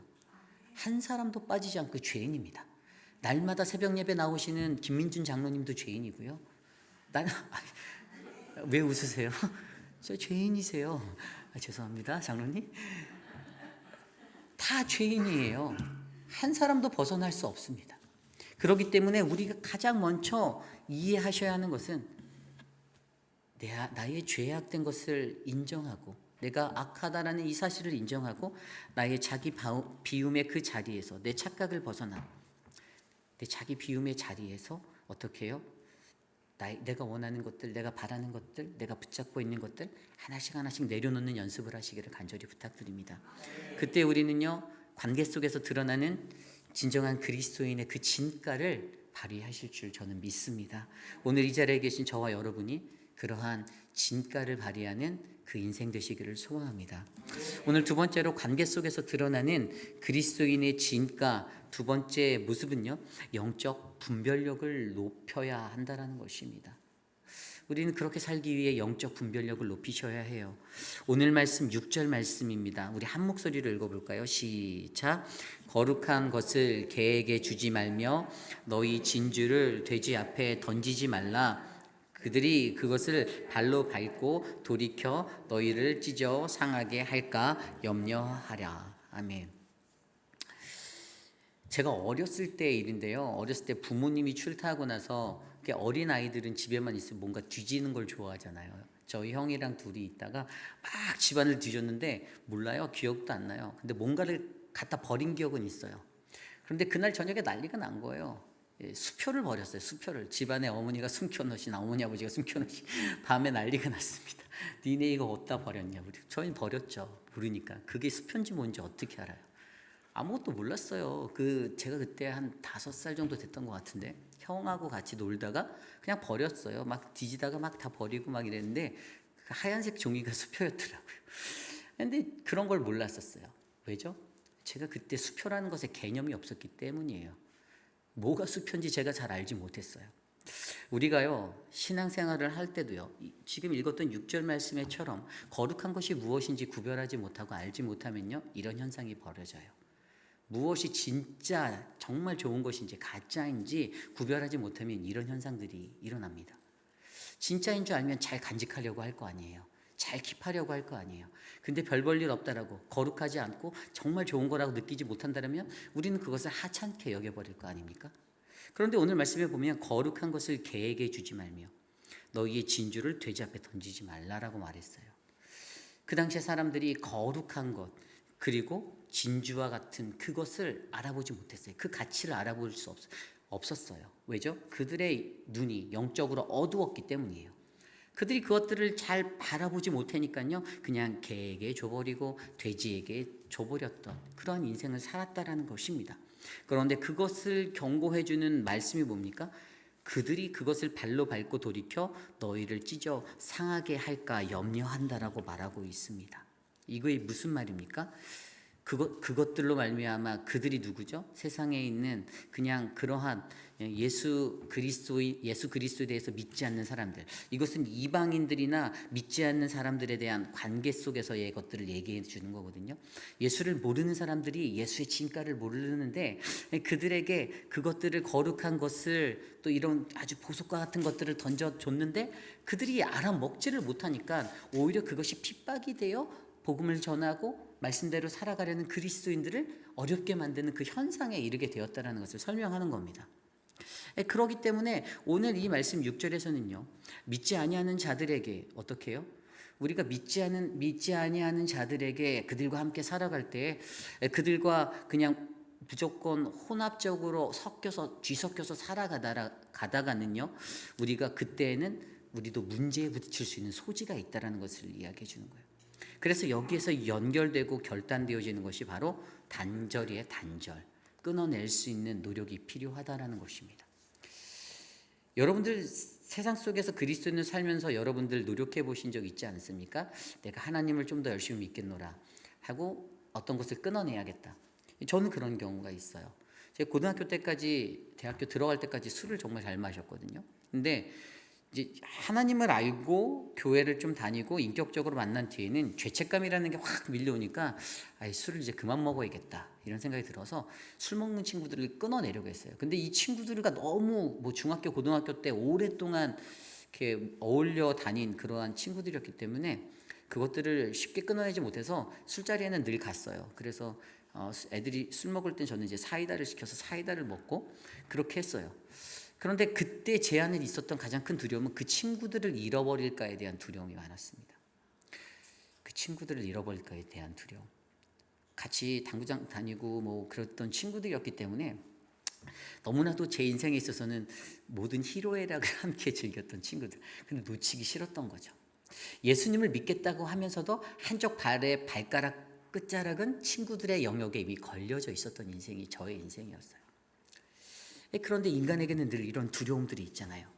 한 사람도 빠지지 않고 죄인입니다. 날마다 새벽 예배 나오시는 김민준 장로님도 죄인이고요. 왜 웃으세요? 저 죄인이세요. 죄송합니다, 장로님. 다 죄인이에요. 한 사람도 벗어날 수 없습니다. 그렇기 때문에 우리가 가장 먼저 이해하셔야 하는 것은, 나의 죄악된 것을 인정하고, 내가 악하다라는 이 사실을 인정하고, 나의 자기 비움의 그 자리에서, 내 착각을 벗어나 내 자기 비움의 자리에서 어떻게 해요? 내가 원하는 것들, 내가 바라는 것들, 내가 붙잡고 있는 것들 하나씩 내려놓는 연습을 하시기를 간절히 부탁드립니다. 그때 우리는요, 관계 속에서 드러나는 진정한 그리스도인의 그 진가를 발휘하실 줄 저는 믿습니다. 오늘 이 자리에 계신 저와 여러분이 그러한 진가를 발휘하는 그 인생 되시기를 소원합니다. 오늘 두 번째로 관계 속에서 드러나는 그리스도인의 진가, 두 번째 모습은요, 영적 분별력을 높여야 한다는 것입니다. 우리는 그렇게 살기 위해 영적 분별력을 높이셔야 해요. 오늘 말씀 6절 말씀입니다. 우리 한 목소리로 읽어볼까요? 시작. 거룩한 것을 개에게 주지 말며 너희 진주를 돼지 앞에 던지지 말라. 그들이 그것을 발로 밟고 돌이켜 너희를 찢어 상하게 할까 염려하랴. 아멘. 제가 어렸을 때 일인데요. 어렸을 때 부모님이 출타하고 나서 어린 아이들은 집에만 있으면 뭔가 뒤지는 걸 좋아하잖아요. 저희 형이랑 둘이 있다가 막 집안을 뒤졌는데 몰라요. 기억도 안 나요. 근데 뭔가를 갖다 버린 기억은 있어요. 그런데 그날 저녁에 난리가 난 거예요. 수표를 버렸어요. 수표를. 집안에 어머니가 숨겨놓으신, 어머니 아버지가 숨겨놓으신 밤에 난리가 났습니다. 니네 이거 어디다 버렸냐. 저희는 버렸죠. 모르니까. 그게 수표인지 뭔지 어떻게 알아요. 아무것도 몰랐어요. 제가 그때 한 5살 정도 됐던 것 같은데 형하고 같이 놀다가 그냥 버렸어요. 막 뒤지다가 막 다 버리고 막 이랬는데 그 하얀색 종이가 수표였더라고요. 근데 그런 걸 몰랐었어요. 왜죠? 제가 그때 수표라는 것에 개념이 없었기 때문이에요. 뭐가 수표인지 제가 잘 알지 못했어요. 우리가요 신앙생활을 할 때도요 지금 읽었던 6절 말씀에처럼 거룩한 것이 무엇인지 구별하지 못하고 알지 못하면요 이런 현상이 벌어져요. 무엇이 진짜 정말 좋은 것인지 가짜인지 구별하지 못하면 이런 현상들이 일어납니다. 진짜인 줄 알면 잘 간직하려고 할 거 아니에요. 잘 킵하려고 할 거 아니에요. 근데 별 볼 일 없다라고 거룩하지 않고 정말 좋은 거라고 느끼지 못한다면 우리는 그것을 하찮게 여겨버릴 거 아닙니까? 그런데 오늘 말씀에 보면 거룩한 것을 개에게 주지 말며 너희의 진주를 돼지 앞에 던지지 말라라고 말했어요. 그 당시에 사람들이 거룩한 것 그리고 진주와 같은 그것을 알아보지 못했어요. 그 가치를 알아볼 수 없었어요. 왜죠? 그들의 눈이 영적으로 어두웠기 때문이에요. 그들이 그것들을 잘 바라보지 못하니까요 그냥 개에게 줘버리고 돼지에게 줘버렸던 그런 인생을 살았다라는 것입니다. 그런데 그것을 경고해주는 말씀이 뭡니까? 그들이 그것을 발로 밟고 돌이켜 너희를 찢어 상하게 할까 염려한다라고 말하고 있습니다. 이거의 무슨 말입니까? 그것들로 말미암아 그들이 누구죠? 세상에 있는 그냥 그러한 예수 그리스도에 대해서 믿지 않는 사람들. 이것은 이방인들이나 믿지 않는 사람들에 대한 관계 속에서의 것들을 얘기해 주는 거거든요. 예수를 모르는 사람들이 예수의 진가를 모르는데 그들에게 그것들을 거룩한 것을 또 이런 아주 보석과 같은 것들을 던져줬는데 그들이 알아먹지를 못하니까 오히려 그것이 핍박이 되어 복음을 전하고 말씀대로 살아가려는 그리스도인들을 어렵게 만드는 그 현상에 이르게 되었다는 것을 설명하는 겁니다. 그렇기 때문에 오늘 이 말씀 6절에서는요. 믿지 아니하는 자들에게 어떻게 해요? 우리가 믿지 아니하는 자들에게 그들과 함께 살아갈 때 그들과 그냥 무조건 혼합적으로 뒤섞여서 살아가다가는요. 우리가 그때에는 우리도 문제에 부딪힐 수 있는 소지가 있다는 것을 이야기해 주는 거예요. 그래서 여기에서 연결되고 결단되어지는 것이 바로 단절이에요. 단절. 끊어낼 수 있는 노력이 필요하다는 것입니다. 여러분들 세상 속에서 그리스도인을 살면서 여러분들 노력해 보신 적 있지 않습니까? 내가 하나님을 좀 더 열심히 믿겠노라 하고 어떤 것을 끊어내야겠다. 저는 그런 경우가 있어요. 제가 고등학교 때까지 대학교 들어갈 때까지 술을 정말 잘 마셨거든요. 근데 이제 하나님을 알고 교회를 좀 다니고 인격적으로 만난 뒤에는 죄책감이라는 게 확 밀려오니까 술을 이제 그만 먹어야겠다 이런 생각이 들어서 술 먹는 친구들을 끊어내려고 했어요. 근데 이 친구들과 너무 중학교 고등학교 때 오랫동안 이렇게 어울려 다닌 그러한 친구들이었기 때문에 그것들을 쉽게 끊어내지 못해서 술자리에는 늘 갔어요. 그래서 애들이 술 먹을 땐 저는 이제 사이다를 시켜서 사이다를 먹고 그렇게 했어요. 그런데 그때 제 안에 있었던 가장 큰 두려움은 그 친구들을 잃어버릴까에 대한 두려움이 많았습니다. 그 친구들을 잃어버릴까에 대한 두려움. 같이 당구장 다니고 뭐 그랬던 친구들이었기 때문에 너무나도 제 인생에 있어서는 모든 희로애락을 함께 즐겼던 친구들. 근데 놓치기 싫었던 거죠. 예수님을 믿겠다고 하면서도 한쪽 발의 발가락 끝자락은 친구들의 영역에 이미 걸려져 있었던 인생이 저의 인생이었어요. 그런데 인간에게는 늘 이런 두려움들이 있잖아요.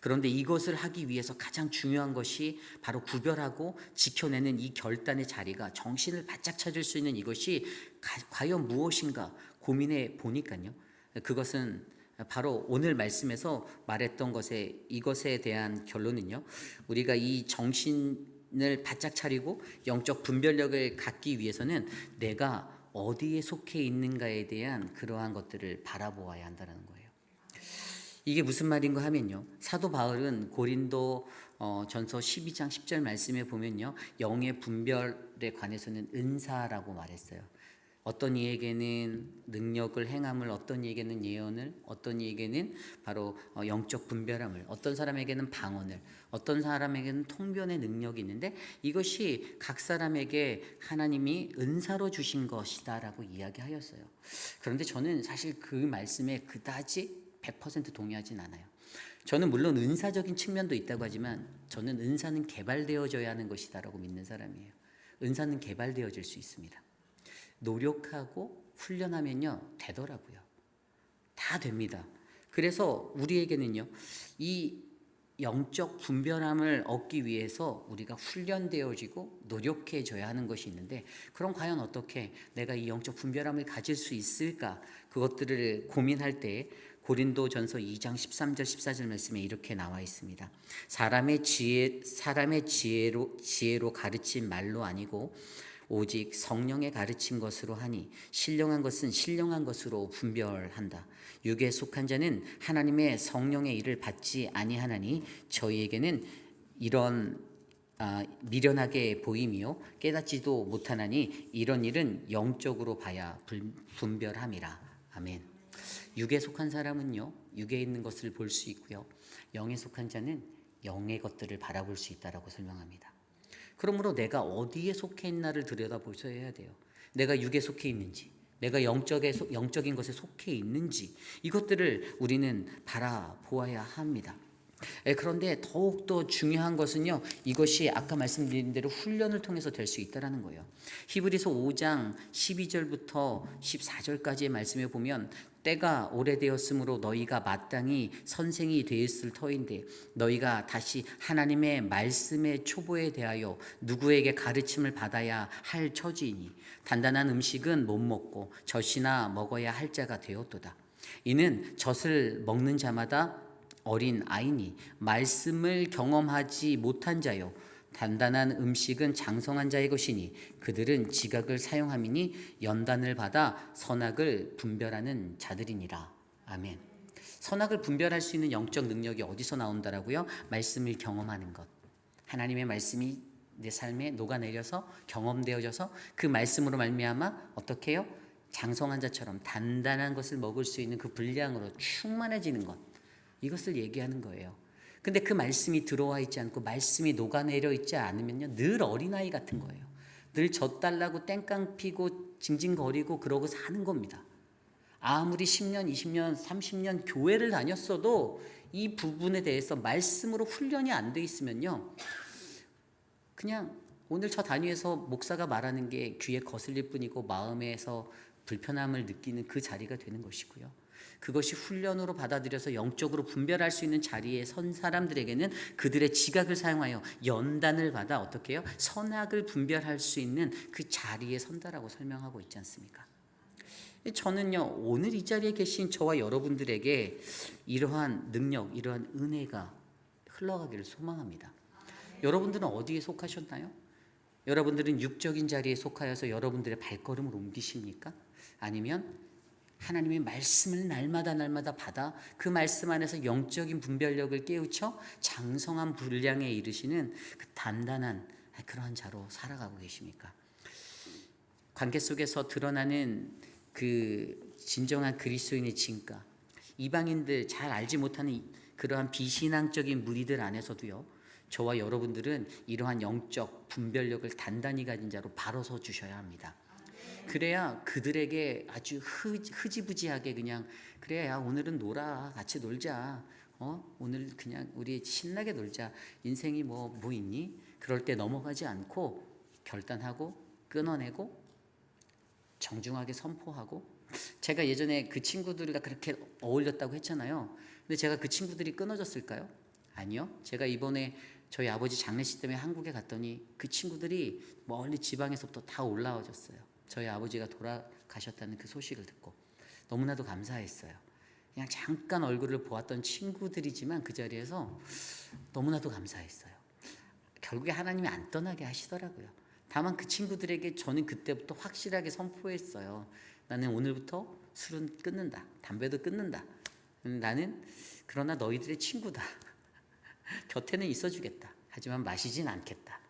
그런데 이것을 하기 위해서 가장 중요한 것이 바로 구별하고 지켜내는 이 결단의 자리가 정신을 바짝 찾을 수 있는 이것이 과연 무엇인가 고민해 보니까요. 그것은 바로 오늘 말씀에서 말했던 이것에 대한 결론은요. 우리가 이 정신을 바짝 차리고 영적 분별력을 갖기 위해서는 내가 어디에 속해 있는가에 대한 그러한 것들을 바라보아야 한다는 거예요. 이게 무슨 말인가 하면요. 사도 바울은 고린도 전서 12장 10절 말씀에 보면요. 영의 분별에 관해서는 은사라고 말했어요. 어떤 이에게는 능력을 행함을, 어떤 이에게는 예언을, 어떤 이에게는 바로 영적 분별함을, 어떤 사람에게는 방언을, 어떤 사람에게는 통변의 능력이 있는데 이것이 각 사람에게 하나님이 은사로 주신 것이다라고 이야기하였어요. 그런데 저는 사실 그 말씀에 그다지 100% 동의하진 않아요. 저는 물론 은사적인 측면도 있다고 하지만 저는 은사는 개발되어져야 하는 것이다라고 믿는 사람이에요. 은사는 개발되어질 수 있습니다. 노력하고 훈련하면요 되더라고요. 다 됩니다. 그래서 우리에게는요 이 영적 분별함을 얻기 위해서 우리가 훈련되어지고 노력해져야 하는 것이 있는데, 그럼 과연 어떻게 내가 이 영적 분별함을 가질 수 있을까? 그것들을 고민할 때 고린도전서 2장 13절 14절 말씀에 이렇게 나와 있습니다. 사람의 지혜로 가르친 말로 아니고 오직 성령의 가르친 것으로 하니 신령한 것은 신령한 것으로 분별한다. 육에 속한 자는 하나님의 성령의 일을 받지 아니하나니 저희에게는 이런 미련하게 보임이요 깨닫지도 못하나니 이런 일은 영적으로 봐야 분별함이라. 아멘. 육에 속한 사람은요 육에 있는 것을 볼 수 있고요, 영에 속한 자는 영의 것들을 바라볼 수 있다라고 설명합니다. 그러므로 내가 어디에 속해 있나를 들여다보셔야 해야 돼요. 내가 육에 속해 있는지, 내가 영적인 것에 속해 있는지, 이것들을 우리는 바라보아야 합니다. 그런데 더욱더 중요한 것은요, 이것이 아까 말씀드린 대로 훈련을 통해서 될 수 있다는 거예요. 히브리서 5장 12절부터 14절까지의 말씀에 보면 때가 오래되었으므로 너희가 마땅히 선생이 되었을 터인데 너희가 다시 하나님의 말씀의 초보에 대하여 누구에게 가르침을 받아야 할 처지이니 단단한 음식은 못 먹고 젖이나 먹어야 할 자가 되었도다. 이는 젖을 먹는 자마다 어린 아이니 말씀을 경험하지 못한 자요 단단한 음식은 장성한 자의 것이니 그들은 지각을 사용함이니 연단을 받아 선악을 분별하는 자들이니라. 아멘. 선악을 분별할 수 있는 영적 능력이 어디서 나온다라고요? 말씀을 경험하는 것. 하나님의 말씀이 내 삶에 녹아내려서 경험되어져서 그 말씀으로 말미암아 어떻게 해요? 장성한 자처럼 단단한 것을 먹을 수 있는 그 분량으로 충만해지는 것. 이것을 얘기하는 거예요. 근데 그 말씀이 들어와 있지 않고 말씀이 녹아내려 있지 않으면요 늘 어린아이 같은 거예요. 늘 젖달라고 땡깡 피고 징징거리고 그러고 사는 겁니다. 아무리 10년, 20년, 30년 교회를 다녔어도 이 부분에 대해서 말씀으로 훈련이 안 돼 있으면요 그냥 오늘 저 단위에서 목사가 말하는 게 귀에 거슬릴 뿐이고 마음에서 불편함을 느끼는 그 자리가 되는 것이고요. 그것이 훈련으로 받아들여서 영적으로 분별할 수 있는 자리에 선 사람들에게는 그들의 지각을 사용하여 연단을 받아 어떻게 해요? 선악을 분별할 수 있는 그 자리에 선다라고 설명하고 있지 않습니까? 저는요 오늘 이 자리에 계신 저와 여러분들에게 이러한 능력, 이러한 은혜가 흘러가기를 소망합니다. 여러분들은 어디에 속하셨나요? 여러분들은 육적인 자리에 속하여서 여러분들의 발걸음을 옮기십니까? 아니면 하나님의 말씀을 날마다 받아 그 말씀 안에서 영적인 분별력을 깨우쳐 장성한 분량에 이르시는 그 단단한 그러한 자로 살아가고 계십니까? 관계 속에서 드러나는 그 진정한 그리스도인의 진가, 이방인들 잘 알지 못하는 그러한 비신앙적인 무리들 안에서도요 저와 여러분들은 이러한 영적 분별력을 단단히 가진 자로 바로 서 주셔야 합니다. 그래야 그들에게 아주 흐지부지하게 그냥 그래 야 오늘은 놀아 같이 놀자 오늘 그냥 우리 신나게 놀자 인생이 뭐 있니? 그럴 때 넘어가지 않고 결단하고 끊어내고 정중하게 선포하고, 제가 예전에 그 친구들과 그렇게 어울렸다고 했잖아요. 근데 제가 그 친구들이 끊어졌을까요? 아니요. 제가 이번에 저희 아버지 장례식 때문에 한국에 갔더니 그 친구들이 멀리 지방에서부터 다 올라와줬어요. 저희 아버지가 돌아가셨다는 그 소식을 듣고 너무나도 감사했어요. 그냥 잠깐 얼굴을 보았던 친구들이지만 그 자리에서 너무나도 감사했어요. 결국에 하나님이 안 떠나게 하시더라고요. 다만 그 친구들에게 저는 그때부터 확실하게 선포했어요. 나는 오늘부터 술은 끊는다. 담배도 끊는다. 나는 그러나 너희들의 친구다. 곁에는 있어주겠다. 하지만 마시진 않겠다.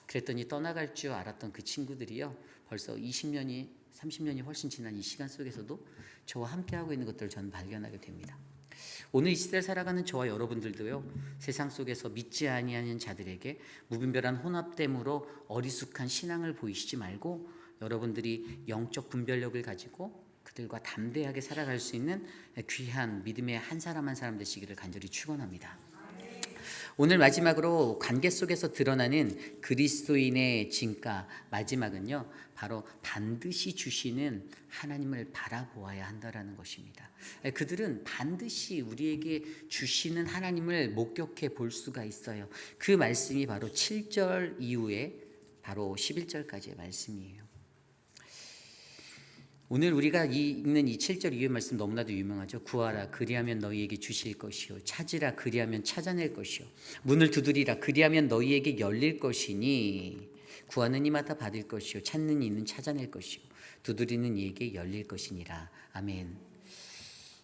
그랬더니 떠나갈 줄 알았던 그 친구들이요, 벌써 20년이 30년이 훨씬 지난 이 시간 속에서도 저와 함께하고 있는 것들을 저는 발견하게 됩니다. 오늘 이 시대를 살아가는 저와 여러분들도요, 세상 속에서 믿지 아니하는 자들에게 무분별한 혼합됨으로 어리숙한 신앙을 보이시지 말고 여러분들이 영적 분별력을 가지고 그들과 담대하게 살아갈 수 있는 귀한 믿음의 한 사람 한 사람 되시기를 간절히 축원합니다. 오늘 마지막으로 관계 속에서 드러나는 그리스도인의 진가, 마지막은요, 바로 반드시 주시는 하나님을 바라보아야 한다라는 것입니다. 그들은 반드시 우리에게 주시는 하나님을 목격해 볼 수가 있어요. 그 말씀이 바로 7절 이후에 바로 11절까지의 말씀이에요. 오늘 우리가 읽는 이 7절 이후의 말씀 너무나도 유명하죠. 구하라 그리하면 너희에게 주실 것이요, 찾으라 그리하면 찾아낼 것이요, 문을 두드리라 그리하면 너희에게 열릴 것이니, 구하는 이마다 받을 것이요, 찾는 이는 찾아낼 것이요, 두드리는 이에게 열릴 것이니라. 아멘.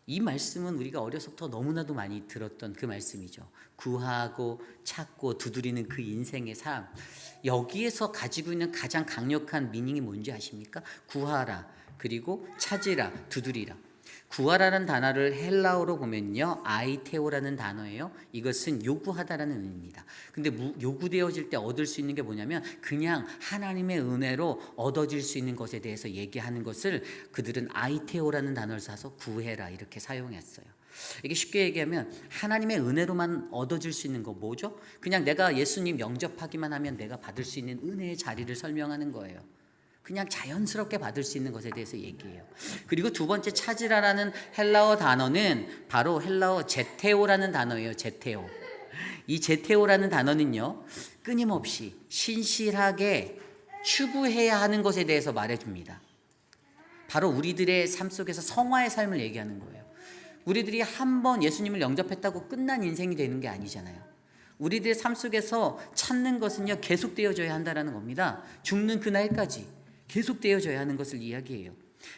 이 말씀은 우리가 어려서부터 너무나도 많이 들었던 그 말씀이죠. 구하고 찾고 두드리는 그 인생의 삶, 여기에서 가지고 있는 가장 강력한 미닝이 뭔지 아십니까? 구하라, 그리고 찾으라, 두드리라. 구하라는 단어를 헬라어로 보면요, 아이테오라는 단어예요. 이것은 요구하다라는 의미입니다. 근데 요구되어질 때 얻을 수 있는 게 뭐냐면 그냥 하나님의 은혜로 얻어질 수 있는 것에 대해서 얘기하는 것을 그들은 아이테오라는 단어를 써서 구해라 이렇게 사용했어요. 이게 쉽게 얘기하면 하나님의 은혜로만 얻어질 수 있는 거 뭐죠? 그냥 내가 예수님 영접하기만 하면 내가 받을 수 있는 은혜의 자리를 설명하는 거예요. 그냥 자연스럽게 받을 수 있는 것에 대해서 얘기해요. 그리고 두 번째 찾으라라는 헬라어 단어는 바로 헬라어 제테오라는 단어예요. 제테오. 이 제테오라는 단어는요, 끊임없이 신실하게 추구해야 하는 것에 대해서 말해줍니다. 바로 우리들의 삶 속에서 성화의 삶을 얘기하는 거예요. 우리들이 한번 예수님을 영접했다고 끝난 인생이 되는 게 아니잖아요. 우리들의 삶 속에서 찾는 것은요, 계속되어져야 한다는 겁니다. 죽는 그날까지 계속되어져야 하는 것을 이야기해요.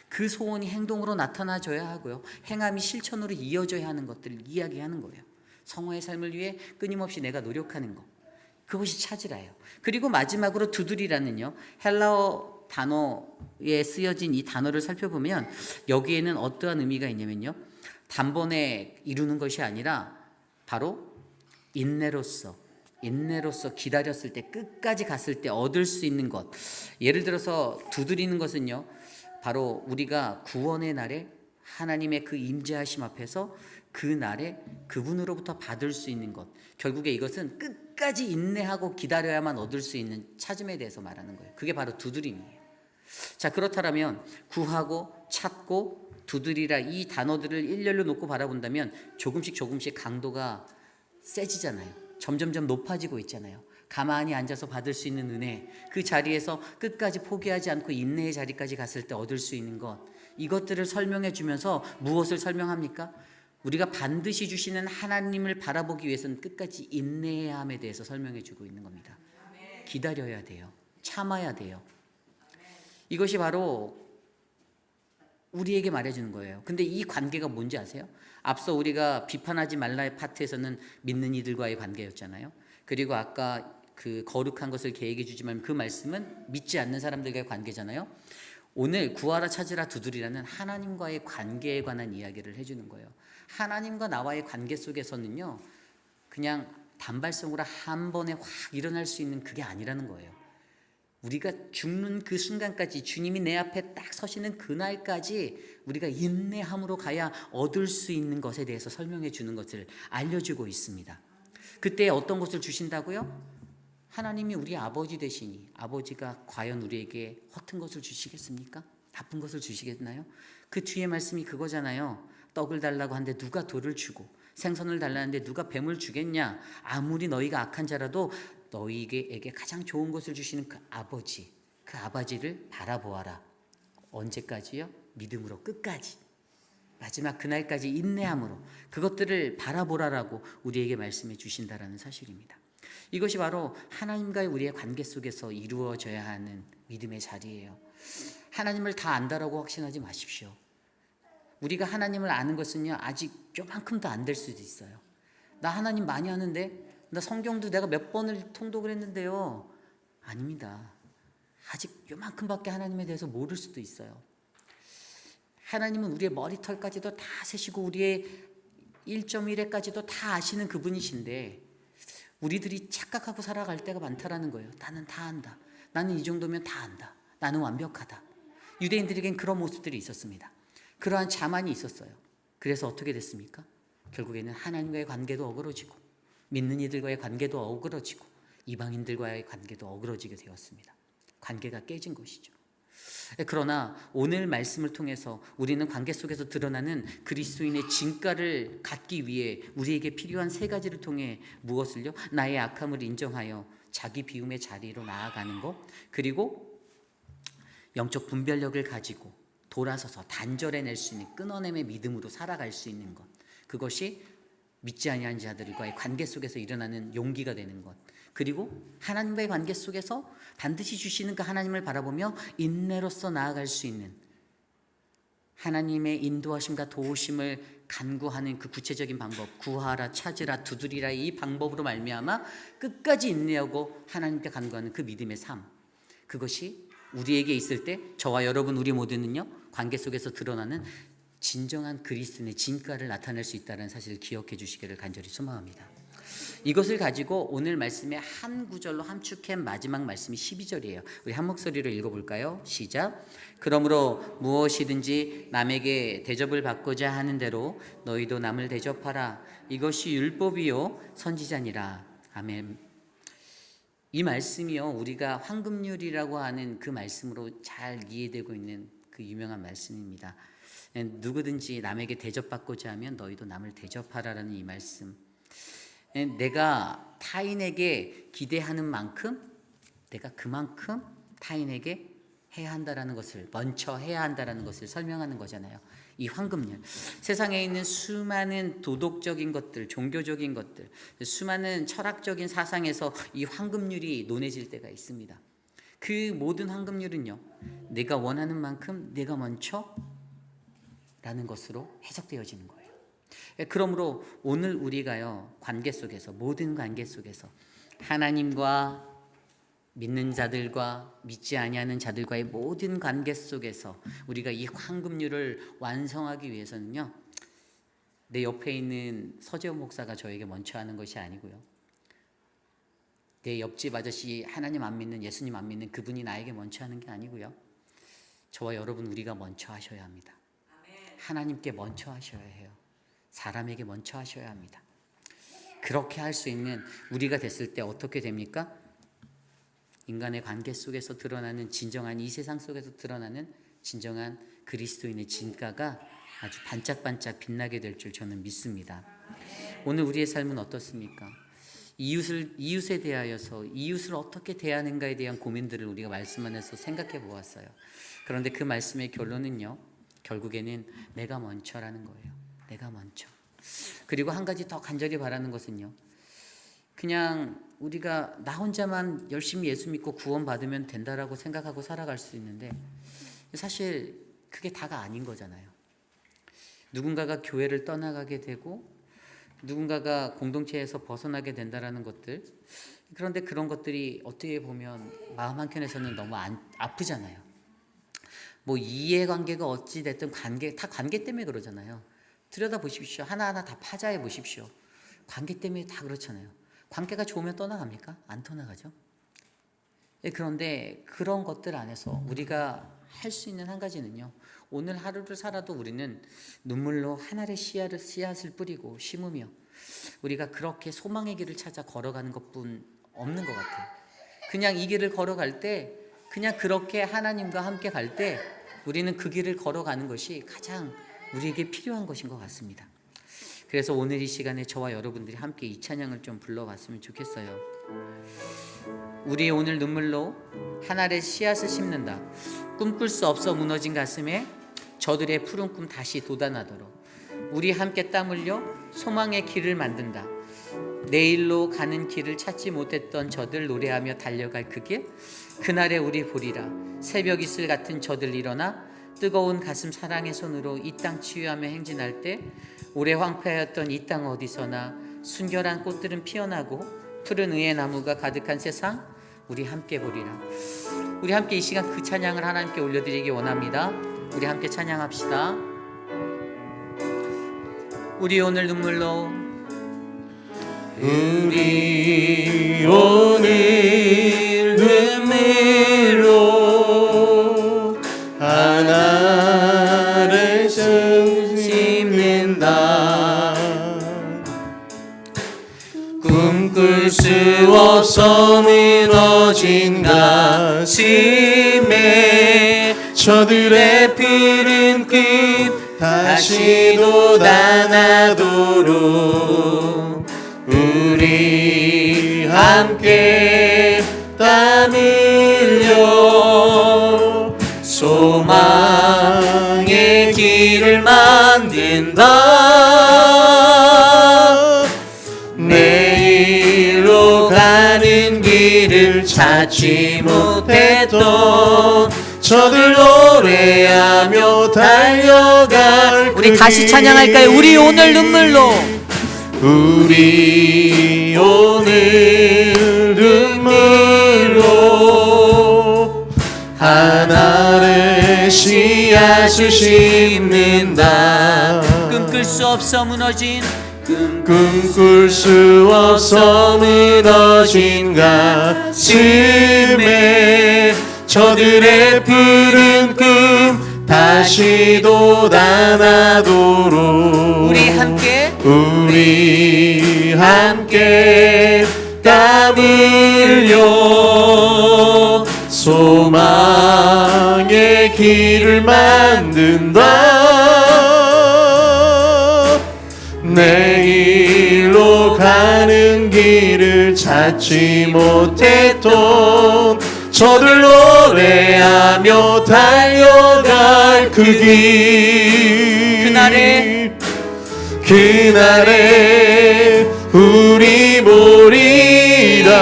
그 소원이 행동으로 나타나줘야 하고요, 행함이 실천으로 이어져야 하는 것들을 이야기하는 거예요. 성화의 삶을 위해 끊임없이 내가 노력하는 것, 그것이 찾으라요. 그리고 마지막으로 두드리라는요, 헬라어 단어에 쓰여진 이 단어를 살펴보면 여기에는 어떠한 의미가 있냐면요, 단번에 이루는 것이 아니라 바로 인내로서 기다렸을 때, 끝까지 갔을 때 얻을 수 있는 것. 예를 들어서 두드리는 것은요, 바로 우리가 구원의 날에 하나님의 그 임재하심 앞에서 그 날에 그분으로부터 받을 수 있는 것, 결국에 이것은 끝까지 인내하고 기다려야만 얻을 수 있는 찾음에 대해서 말하는 거예요. 그게 바로 두드림이에요. 자, 그렇다면 구하고 찾고 두드리라 이 단어들을 일렬로 놓고 바라본다면 조금씩 강도가 세지잖아요. 점점점 높아지고 있잖아요. 가만히 앉아서 받을 수 있는 은혜, 그 자리에서 끝까지 포기하지 않고 인내의 자리까지 갔을 때 얻을 수 있는 것, 이것들을 설명해 주면서 무엇을 설명합니까? 우리가 반드시 주시는 하나님을 바라보기 위해서는 끝까지 인내해야 함에 대해서 설명해 주고 있는 겁니다. 기다려야 돼요. 참아야 돼요. 이것이 바로 우리에게 말해주는 거예요. 근데 이 관계가 뭔지 아세요? 앞서 우리가 비판하지 말라의 파트에서는 믿는 이들과의 관계였잖아요. 그리고 아까 그 거룩한 것을 계획해 주지 말면 그 말씀은 믿지 않는 사람들과의 관계잖아요. 오늘 구하라 찾으라 두드리라는 하나님과의 관계에 관한 이야기를 해주는 거예요. 하나님과 나와의 관계 속에서는요, 그냥 단발성으로 한 번에 확 일어날 수 있는 그게 아니라는 거예요. 우리가 죽는 그 순간까지, 주님이 내 앞에 딱 서시는 그날까지 우리가 인내함으로 가야 얻을 수 있는 것에 대해서 설명해 주는 것을 알려주고 있습니다. 그때 어떤 것을 주신다고요? 하나님이 우리 아버지 되시니 아버지가 과연 우리에게 허튼 것을 주시겠습니까? 나쁜 것을 주시겠나요? 그 뒤에 말씀이 그거잖아요. 떡을 달라고 하는데 누가 돌을 주고, 생선을 달라는데 누가 뱀을 주겠냐? 아무리 너희가 악한 자라도 너희에게 가장 좋은 것을 주시는 그 아버지를 바라보아라. 언제까지요? 믿음으로 끝까지, 마지막 그날까지 인내함으로 그것들을 바라보라라고 우리에게 말씀해 주신다라는 사실입니다. 이것이 바로 하나님과의 우리의 관계 속에서 이루어져야 하는 믿음의 자리예요. 하나님을 다 안다라고 확신하지 마십시오. 우리가 하나님을 아는 것은요, 아직 요만큼도 안 될 수도 있어요. 나 하나님 많이 아는데, 나 성경도 내가 몇 번을 통독을 했는데요. 아닙니다. 아직 요만큼밖에 하나님에 대해서 모를 수도 있어요. 하나님은 우리의 머리털까지도 다 세시고 우리의 1.1회까지도 다 아시는 그분이신데, 우리들이 착각하고 살아갈 때가 많다라는 거예요. 나는 다 안다. 나는 이 정도면 다 안다. 나는 완벽하다. 유대인들에겐 그런 모습들이 있었습니다. 그러한 자만이 있었어요. 그래서 어떻게 됐습니까? 결국에는 하나님과의 관계도 어그러지고 믿는 이들과의 관계도 어그러지고 이방인들과의 관계도 어그러지게 되었습니다. 관계가 깨진 것이죠. 그러나 오늘 말씀을 통해서 우리는 관계 속에서 드러나는 그리스도인의 진가를 갖기 위해 우리에게 필요한 세 가지를 통해 무엇을요? 나의 악함을 인정하여 자기 비움의 자리로 나아가는 것, 그리고 영적 분별력을 가지고 돌아서서 단절해낼 수 있는 끊어냄의 믿음으로 살아갈 수 있는 것, 그것이 믿지 아니하는 자들과의 관계 속에서 일어나는 용기가 되는 것, 그리고 하나님과의 관계 속에서 반드시 주시는 그 하나님을 바라보며 인내로서 나아갈 수 있는 하나님의 인도하심과 도우심을 간구하는 그 구체적인 방법, 구하라, 찾으라, 두드리라, 이 방법으로 말미암아 끝까지 인내하고 하나님께 간구하는 그 믿음의 삶, 그것이 우리에게 있을 때 저와 여러분 우리 모두는요, 관계 속에서 드러나는 진정한 그리스도인의 진가를 나타낼 수 있다는 사실을 기억해 주시기를 간절히 소망합니다. 이것을 가지고 오늘 말씀의 한 구절로 함축한 마지막 말씀이 12절이에요. 우리 한 목소리로 읽어볼까요? 시작. 그러므로 무엇이든지 남에게 대접을 받고자 하는 대로 너희도 남을 대접하라. 이것이 율법이요 선지자니라. 아멘. 이 말씀이요, 우리가 황금률이라고 하는 그 말씀으로 잘 이해되고 있는 그 유명한 말씀입니다. 누구든지 남에게 대접받고자 하면 너희도 남을 대접하라라는 이 말씀. 내가 타인에게 기대하는 만큼 내가 그만큼 타인에게 해야 한다라는 것을, 먼저 해야 한다라는 것을 설명하는 거잖아요. 이 황금률, 세상에 있는 수많은 도덕적인 것들, 종교적인 것들, 수많은 철학적인 사상에서 이 황금률이 논해질 때가 있습니다. 그 모든 황금률은요, 내가 원하는 만큼 내가 먼저 라는 것으로 해석되어지는 거예요. 그러므로 오늘 우리가요, 관계 속에서, 모든 관계 속에서 하나님과 믿는 자들과 믿지 아니하는 자들과의 모든 관계 속에서 우리가 이 황금률을 완성하기 위해서는요, 내 옆에 있는 서재원 목사가 저에게 먼저 하는 것이 아니고요, 내 옆집 아저씨 하나님 안 믿는, 예수님 안 믿는 그분이 나에게 먼저 하는 게 아니고요, 저와 여러분 우리가 먼저 하셔야 합니다. 하나님께 먼저 하셔야 해요. 사람에게 먼저 하셔야 합니다. 그렇게 할 수 있는 우리가 됐을 때 어떻게 됩니까? 인간의 관계 속에서 드러나는 진정한, 이 세상 속에서 드러나는 진정한 그리스도인의 진가가 아주 반짝반짝 빛나게 될 줄 저는 믿습니다. 오늘 우리의 삶은 어떻습니까? 이웃에 대하여서 이웃을 어떻게 대하는가에 대한 고민들을 우리가 말씀 안에서 생각해 보았어요. 그런데 그 말씀의 결론은요, 결국에는 내가 먼저라는 거예요. 내가 먼저. 그리고 한 가지 더 간절히 바라는 것은요, 그냥 우리가 나 혼자만 열심히 예수 믿고 구원 받으면 된다라고 생각하고 살아갈 수 있는데 사실 그게 다가 아닌 거잖아요. 누군가가 교회를 떠나가게 되고 누군가가 공동체에서 벗어나게 된다라는 것들, 그런데 그런 것들이 어떻게 보면 마음 한켠에서는 너무 아프잖아요. 뭐 이해관계가 어찌 됐든 다 관계 때문에 그러잖아요. 들여다보십시오. 하나하나 다 파자해 보십시오. 관계 때문에 다 그렇잖아요. 관계가 좋으면 떠나갑니까? 안 떠나가죠. 그런데 그런 것들 안에서 우리가 할 수 있는 한 가지는요, 오늘 하루를 살아도 우리는 눈물로 한 알의 씨앗을 뿌리고 심으며 우리가 그렇게 소망의 길을 찾아 걸어가는 것뿐 없는 것 같아요. 그냥 이 길을 걸어갈 때, 그냥 그렇게 하나님과 함께 갈 때 우리는 그 길을 걸어가는 것이 가장 우리에게 필요한 것인 것 같습니다. 그래서 오늘 이 시간에 저와 여러분들이 함께 이 찬양을 좀 불러봤으면 좋겠어요. 우리의 오늘 눈물로 한 알의 씨앗을 심는다. 꿈꿀 수 없어 무너진 가슴에 저들의 푸른 꿈 다시 돋아나도록 우리 함께 땀 흘려 소망의 길을 만든다. 내일로 가는 길을 찾지 못했던 저들 노래하며 달려갈 그 길, 그날에 우리 보리라. 새벽 이슬 같은 저들 일어나 뜨거운 가슴 사랑의 손으로 이 땅 치유하며 행진할 때 오래 황폐하였던 이 땅 어디서나 순결한 꽃들은 피어나고 푸른 의의 나무가 가득한 세상 우리 함께 보리라. 우리 함께 이 시간 그 찬양을 하나님께 올려드리기 원합니다. 우리 함께 찬양합시다. 우리 오늘 눈물로 우리 오늘 눈물로 하나를 심는다. 꿈꿀 수 없어 무너진 가슴에 저들의 푸른 꿈 다시 돋아나도록 우리 함께 땀 흘려 소망의 길을 만든다. 내일로 가는 길을 찾지 못했던 저들 노래하며 달려갈 우리 다시 찬양할까요? 우리 오늘 눈물로 우리 오늘 눈물로 하나의 씨앗을 심는다. 꿈꿀 수 없어 무너진 꿈꿀 수 없어 무너진 가슴에 저들의 푸른 꿈 다시 돋아나도록 우리 함께 땀 흘려 소망의 길을 만든다. 내일로 가는 길을 찾지 못했던 저들 노래하며 달려갈 그 길 그날에 우리 보리라.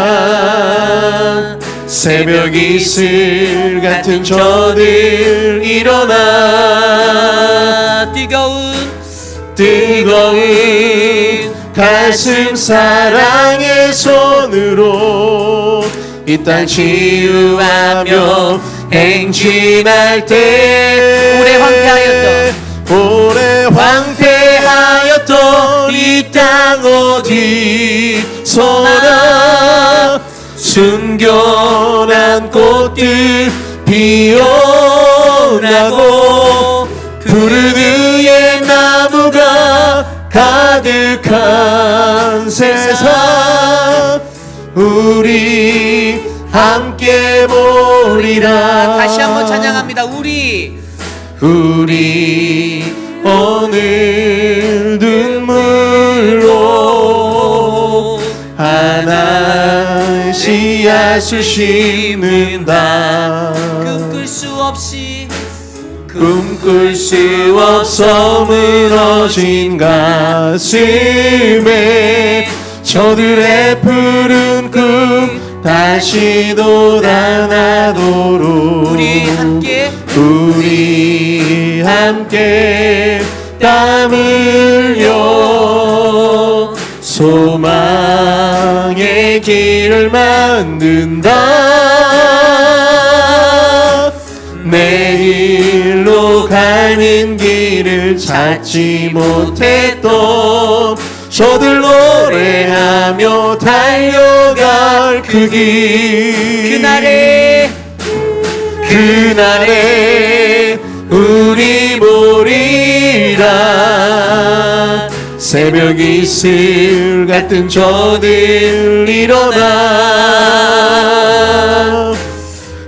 새벽 이슬 같은 저들 일어나 뜨거운 가슴 사랑의 손으로 이 땅 치유하며 행진할 때 오래 황폐하였던 이 땅 어디서나 순결한 꽃들 피어나고 푸른 의의 나무가 가득한 세상 우리 함께 보리라. 다시 한번 찬양합니다. 우리 오늘 눈물로 하나의 씨앗을 심는다. 꿈꿀 수 없어 무너진 가슴에 저들의 푸른 꿈 다시 돋아나도록 우리 함께 땀 흘려 소망의 길을 만든다. 내일로 가는 길을 찾지 못했던 저들 노래하며 달려갈 그 길 그날에 우리 보리라. 새벽 이슬 같은 저들 일어나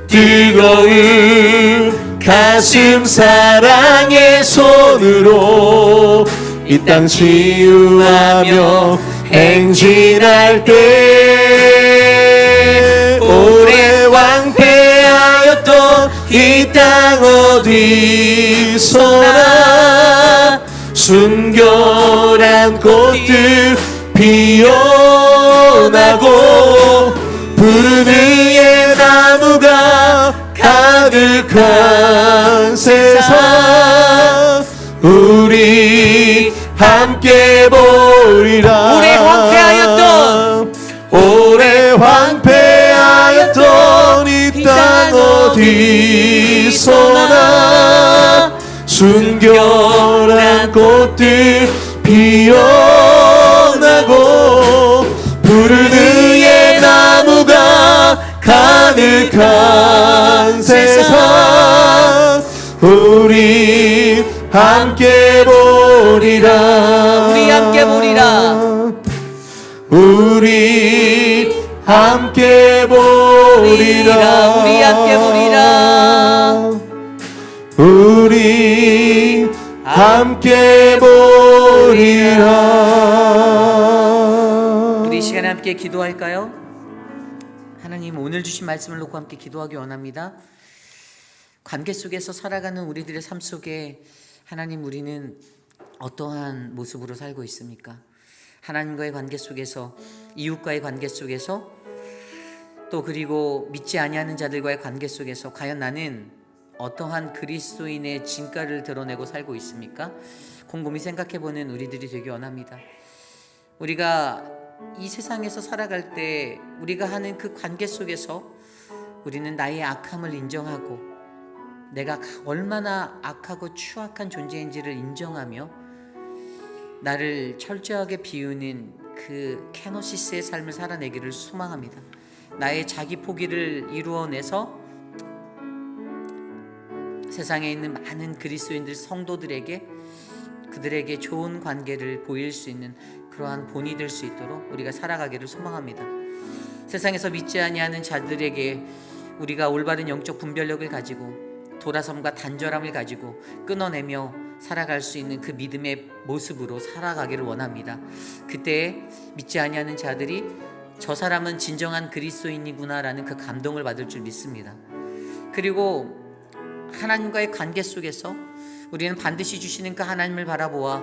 뜨거운 가슴 사랑의 손으로 이 땅 치유하며 행진할 때 오래 왕패하였던 이 땅 어디서나 순결한 꽃들 피어나고 푸른 의의 나무가 가득한 세상 우리 함께 보리라. 오래 황폐하였던 이 땅 어디서나 순결한 꽃들 피어나고 푸른 의의 나무가 가득한 세상 우리 함께 보리라. 우리 함께 보리라. 우리 함께 보리라. 우리 함께 보리라. 우리 함께 보리라. 우리 이 시간에 함께 기도할까요? 하나님, 오늘 주신 말씀을 놓고 함께 기도하기 원합니다. 관계 속에서 살아가는 우리들의 삶 속에 하나님, 우리는 어떠한 모습으로 살고 있습니까? 하나님과의 관계 속에서, 이웃과의 관계 속에서, 또 그리고 믿지 아니하는 자들과의 관계 속에서 과연 나는 어떠한 그리스도인의 진가를 드러내고 살고 있습니까? 곰곰이 생각해보는 우리들이 되기 원합니다. 우리가 이 세상에서 살아갈 때 우리가 하는 그 관계 속에서 우리는 나의 악함을 인정하고 내가 얼마나 악하고 추악한 존재인지를 인정하며 나를 철저하게 비우는 그 케노시스의 삶을 살아내기를 소망합니다. 나의 자기 포기를 이루어내서 세상에 있는 많은 그리스도인들 성도들에게 그들에게 좋은 관계를 보일 수 있는 그러한 본이 될 수 있도록 우리가 살아가기를 소망합니다. 세상에서 믿지 아니하는 자들에게 우리가 올바른 영적 분별력을 가지고 돌아섬과 단절함을 가지고 끊어내며 살아갈 수 있는 그 믿음의 모습으로 살아가기를 원합니다. 그때 믿지 아니하는 자들이 저 사람은 진정한 그리스도인이구나라는 그 감동을 받을 줄 믿습니다. 그리고 하나님과의 관계 속에서 우리는 반드시 주시는 그 하나님을 바라보아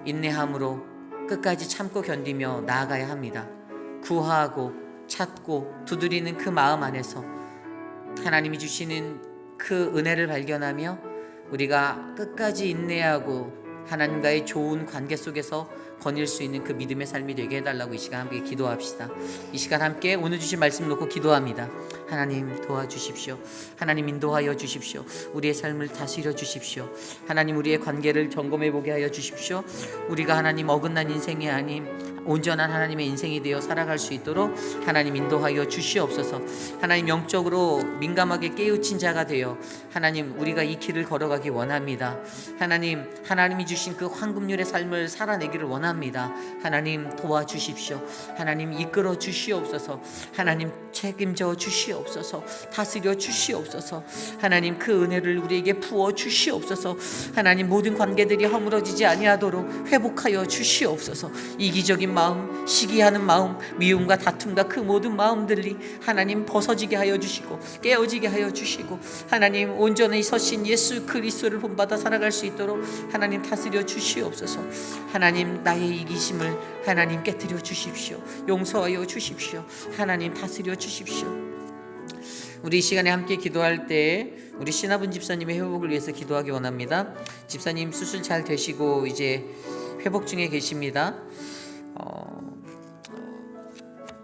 인내함으로 끝까지 참고 견디며 나아가야 합니다. 구하고 찾고 두드리는 그 마음 안에서 하나님이 주시는 그 은혜를 발견하며 우리가 끝까지 인내하고 하나님과의 좋은 관계 속에서 거닐 수 있는 그 믿음의 삶이 되게 해달라고 이 시간 함께 기도합시다. 이 시간 함께 오늘 주신 말씀 놓고 기도합니다. 하나님 도와주십시오. 하나님 인도하여 주십시오. 우리의 삶을 다스려 주십시오. 하나님 우리의 관계를 점검해 보게 하여 주십시오. 우리가 하나님 어긋난 인생이 아닌 온전한 하나님의 인생이 되어 살아갈 수 있도록 하나님 인도하여 주시옵소서. 하나님 영적으로 민감하게 깨우친 자가 되어 하나님 우리가 이 길을 걸어가기 원합니다. 하나님 하나님이 주신 그 황금률의 삶을 살아내기를 원합니다. 하나님 도와주십시오. 하나님 이끌어 주시옵소서. 하나님 책임져 주시옵소서. 다스려 주시옵소서. 하나님 그 은혜를 우리에게 부어 주시옵소서. 하나님 모든 관계들이 허물어지지 아니하도록 회복하여 주시옵소서. 이기적인 마음, 시기하는 마음, 미움과 다툼과 그 모든 마음들이 하나님 벗어지게 하여 주시고 깨어지게 하여 주시고 하나님 온전히 서신 예수 그리스도를 본받아 살아갈 수 있도록 하나님 다스려 주시옵소서. 하나님 나의 이기심을 하나님 깨뜨려 주십시오. 용서하여 주십시오. 하나님 다스려 주십시오. 우리 이 시간에 함께 기도할 때 우리 신하분 집사님의 회복을 위해서 기도하기 원합니다. 집사님 수술 잘 되시고 이제 회복 중에 계십니다.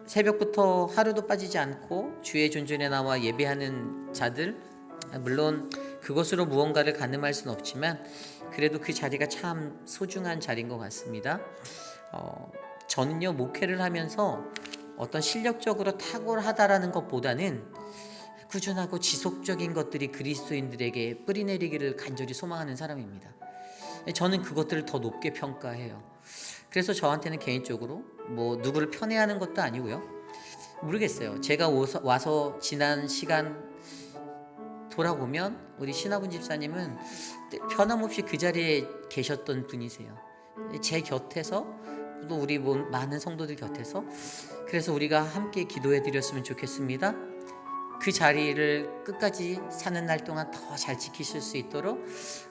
새벽부터 하루도 빠지지 않고 주의 존전에 나와 예배하는 자들, 물론 그것으로 무언가를 가늠할 수는 없지만 그래도 그 자리가 참 소중한 자리인 것 같습니다. 저는요 목회를 하면서 어떤 실력적으로 탁월하다라는 것보다는 꾸준하고 지속적인 것들이 그리스도인들에게 뿌리내리기를 간절히 소망하는 사람입니다. 저는 그것들을 더 높게 평가해요. 그래서 저한테는 개인적으로 뭐 누구를 편애하는 것도 아니고요. 모르겠어요. 제가 와서 지난 시간 돌아보면 우리 신하분 집사님은 변함없이 그 자리에 계셨던 분이세요. 제 곁에서 또 우리 많은 성도들 곁에서. 그래서 우리가 함께 기도해 드렸으면 좋겠습니다. 그 자리를 끝까지 사는 날 동안 더 잘 지키실 수 있도록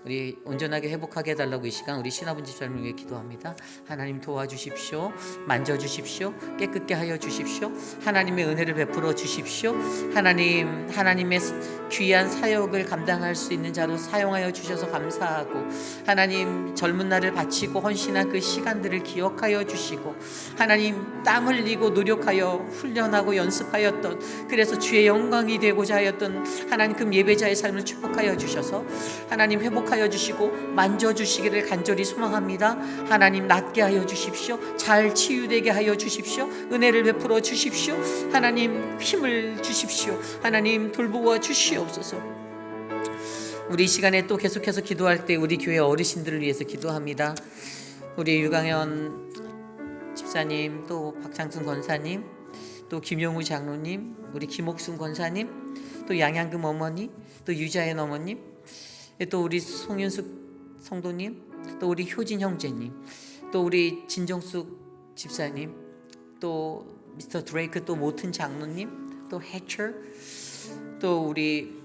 우리 온전하게 회복하게 해달라고 이 시간 우리 신화분 집사님을 위해 기도합니다. 하나님 도와주십시오. 만져주십시오. 깨끗게 하여 주십시오. 하나님의 은혜를 베풀어 주십시오. 하나님의 귀한 사역을 감당할 수 있는 자로 사용하여 주셔서 감사하고, 하나님 젊은 날을 바치고 헌신한 그 시간들을 기억하여 주시고, 하나님 땀 흘리고 노력하여 훈련하고 연습하였던, 그래서 주의 영광이 되고자 하였던 하나님 그 예배자의 삶을 축복하여 주셔서 하나님 회복하여 주시고 만져주시기를 간절히 소망합니다. 하나님 낫게 하여 주십시오. 잘 치유되게 하여 주십시오. 은혜를 베풀어 주십시오. 하나님 힘을 주십시오. 하나님 돌보아 주시옵소서. 우리 이 시간에 또 계속해서 기도할 때 우리 교회 어르신들을 위해서 기도합니다. 우리 유강현 집사님, 또 박창순 권사님, 또 김용우 장로님, 우리 김옥순 권사님, 또 양양금 어머니, 또 유자연 어머님, 또 우리 송윤숙 성도님, 또 우리 효진 형제님, 또 우리 진정숙 집사님, 또 미스터 드레이크, 또 모튼 장로님, 또 해처, 또 우리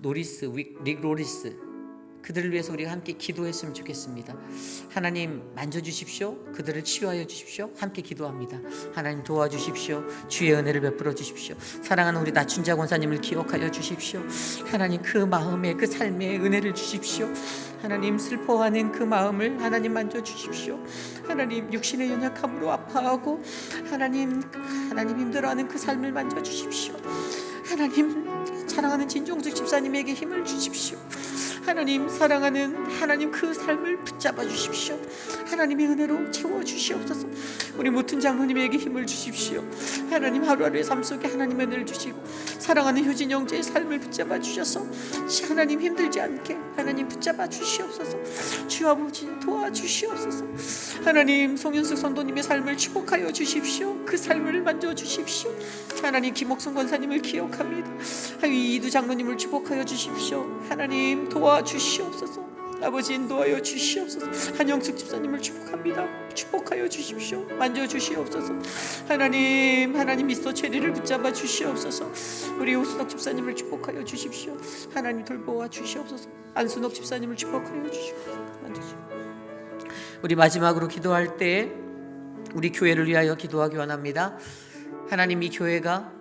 노리스, 릭 로리스, 그들을 위해서 우리가 함께 기도했으면 좋겠습니다. 하나님 만져주십시오. 그들을 치유하여 주십시오. 함께 기도합니다. 하나님 도와주십시오. 주의 은혜를 베풀어 주십시오. 사랑하는 우리 나춘자 권사님을 기억하여 주십시오. 하나님 그 마음에, 그 삶에 은혜를 주십시오. 하나님 슬퍼하는 그 마음을 하나님 만져주십시오. 하나님 육신의 연약함으로 아파하고 하나님 힘들어하는 그 삶을 만져주십시오. 하나님 사랑하는 진종숙 집사님에게 힘을 주십시오. 하나님 사랑하는 하나님 그 삶을 붙잡아 주십시오. 하나님의 은혜로 채워 주시옵소서. 우리 모튼 장로님에게 힘을 주십시오. 하나님 하루하루의 삶 속에 하나님의 은혜를 주시고, 사랑하는 효진 형제의 삶을 붙잡아 주셔서 하나님 힘들지 않게 하나님 붙잡아 주시옵소서. 주 아버지 도와주시옵소서. 하나님 송윤숙 선도님의 삶을 축복하여 주십시오. 그 삶을 만져 주십시오. 하나님 김옥순 권사님을 기억합니다. 이두 장로님을 축복하여 주십시오. 하나님 도와주시옵소서. 아버지 인도하여 주시옵소서. 한영숙 집사님을 축복합니다. 축복하여 주십시오. 만져주시옵소서. 하나님 미스터 체리를 붙잡아 주시옵소서. 우리 오순옥 집사님을 축복하여 주십시오. 하나님 돌보아 주시옵소서. 안순옥 집사님을 축복하여 주십시오. 만져주십시오. 우리 마지막으로 기도할 때 우리 교회를 위하여 기도하기 원합니다. 하나님 이 교회가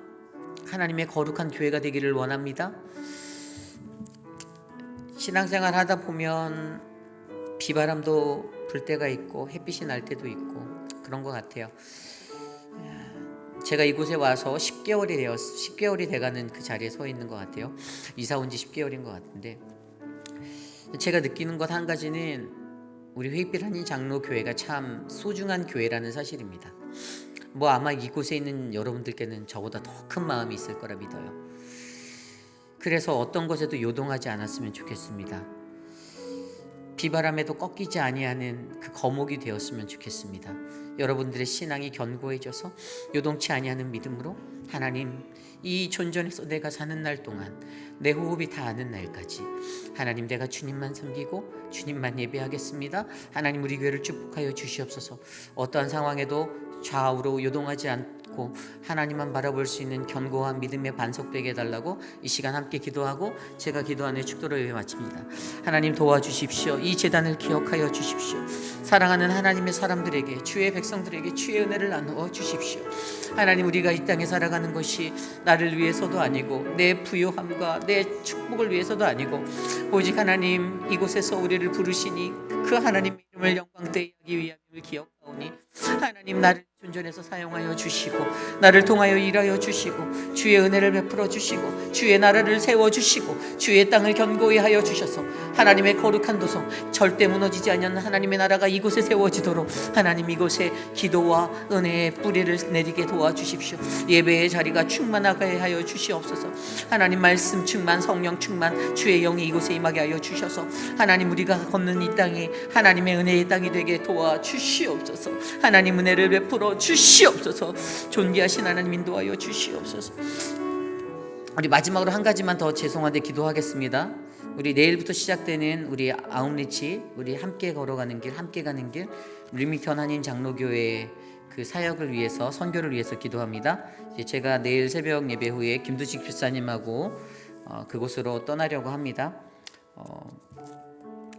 하나님의 거룩한 교회가 되기를 원합니다. 신앙생활 하다 보면 비바람도 불 때가 있고 햇빛이 날 때도 있고 그런 것 같아요. 제가 이곳에 와서 10개월이 돼가는 그 자리에 서 있는 것 같아요. 이사 온 지 10개월인 것 같은데, 제가 느끼는 것 한 가지는 우리 회익빛 한인 장로 교회가 참 소중한 교회라는 사실입니다. 아마 이곳에 있는 여러분들께는 저보다 더 큰 마음이 있을 거라 믿어요. 그래서 어떤 것에도 요동하지 않았으면 좋겠습니다. 비바람에도 꺾이지 아니하는 그 거목이 되었으면 좋겠습니다. 여러분들의 신앙이 견고해져서 요동치 아니하는 믿음으로 하나님 이 존전에서 내가 사는 날 동안 내 호흡이 닿는 날까지 하나님 내가 주님만 섬기고 주님만 예배하겠습니다. 하나님 우리 교회를 축복하여 주시옵소서. 어떠한 상황에도 좌우로 요동하지 않고 하나님만 바라볼 수 있는 견고한 믿음의 반석되게 해달라고 이 시간 함께 기도하고 제가 기도하는 축도로 예배 마칩니다. 하나님 도와주십시오. 이 제단을 기억하여 주십시오. 사랑하는 하나님의 사람들에게, 주의 백성들에게 주의 은혜를 나누어 주십시오. 하나님 우리가 이 땅에 살아가는 것이 나를 위해서도 아니고 내 부요함과 내 축복을 위해서도 아니고 오직 하나님 이곳에서 우리를 부르시니 그 하나님의 이름을 영광되게 하기 위함을 기억하오니 하나님 나를 존전해서 사용하여 주시고 나를 통하여 일하여 주시고 주의 은혜를 베풀어 주시고 주의 나라를 세워주시고 주의 땅을 견고히 하여 주셔서 하나님의 거룩한 도성 절대 무너지지 않는 하나님의 나라가 이곳에 세워지도록 하나님 이곳에 기도와 은혜의 뿌리를 내리게 도와주십시오. 예배의 자리가 충만하게 하여 주시옵소서. 하나님 말씀 충만, 성령 충만, 주의 영이 이곳에 임하게 하여 주셔서 하나님 우리가 걷는 이 땅이 하나님의 은혜의 땅이 되게 도와주시옵소서. 하나님 은혜를 베풀어 주시옵소서. 존귀하신 하나님 인도하여 주시옵소서. 우리 마지막으로 한 가지만 더 죄송한데 기도하겠습니다. 우리 내일부터 시작되는 우리 아웃리치, 우리 함께 걸어가는 길, 함께 가는 길, 리미턴 한인 장로교회의 그 그 사역을 위해서, 선교를 위해서 기도합니다. 이제 제가 내일 새벽 예배 후에 김두식 집사님하고 그곳으로 떠나려고 합니다.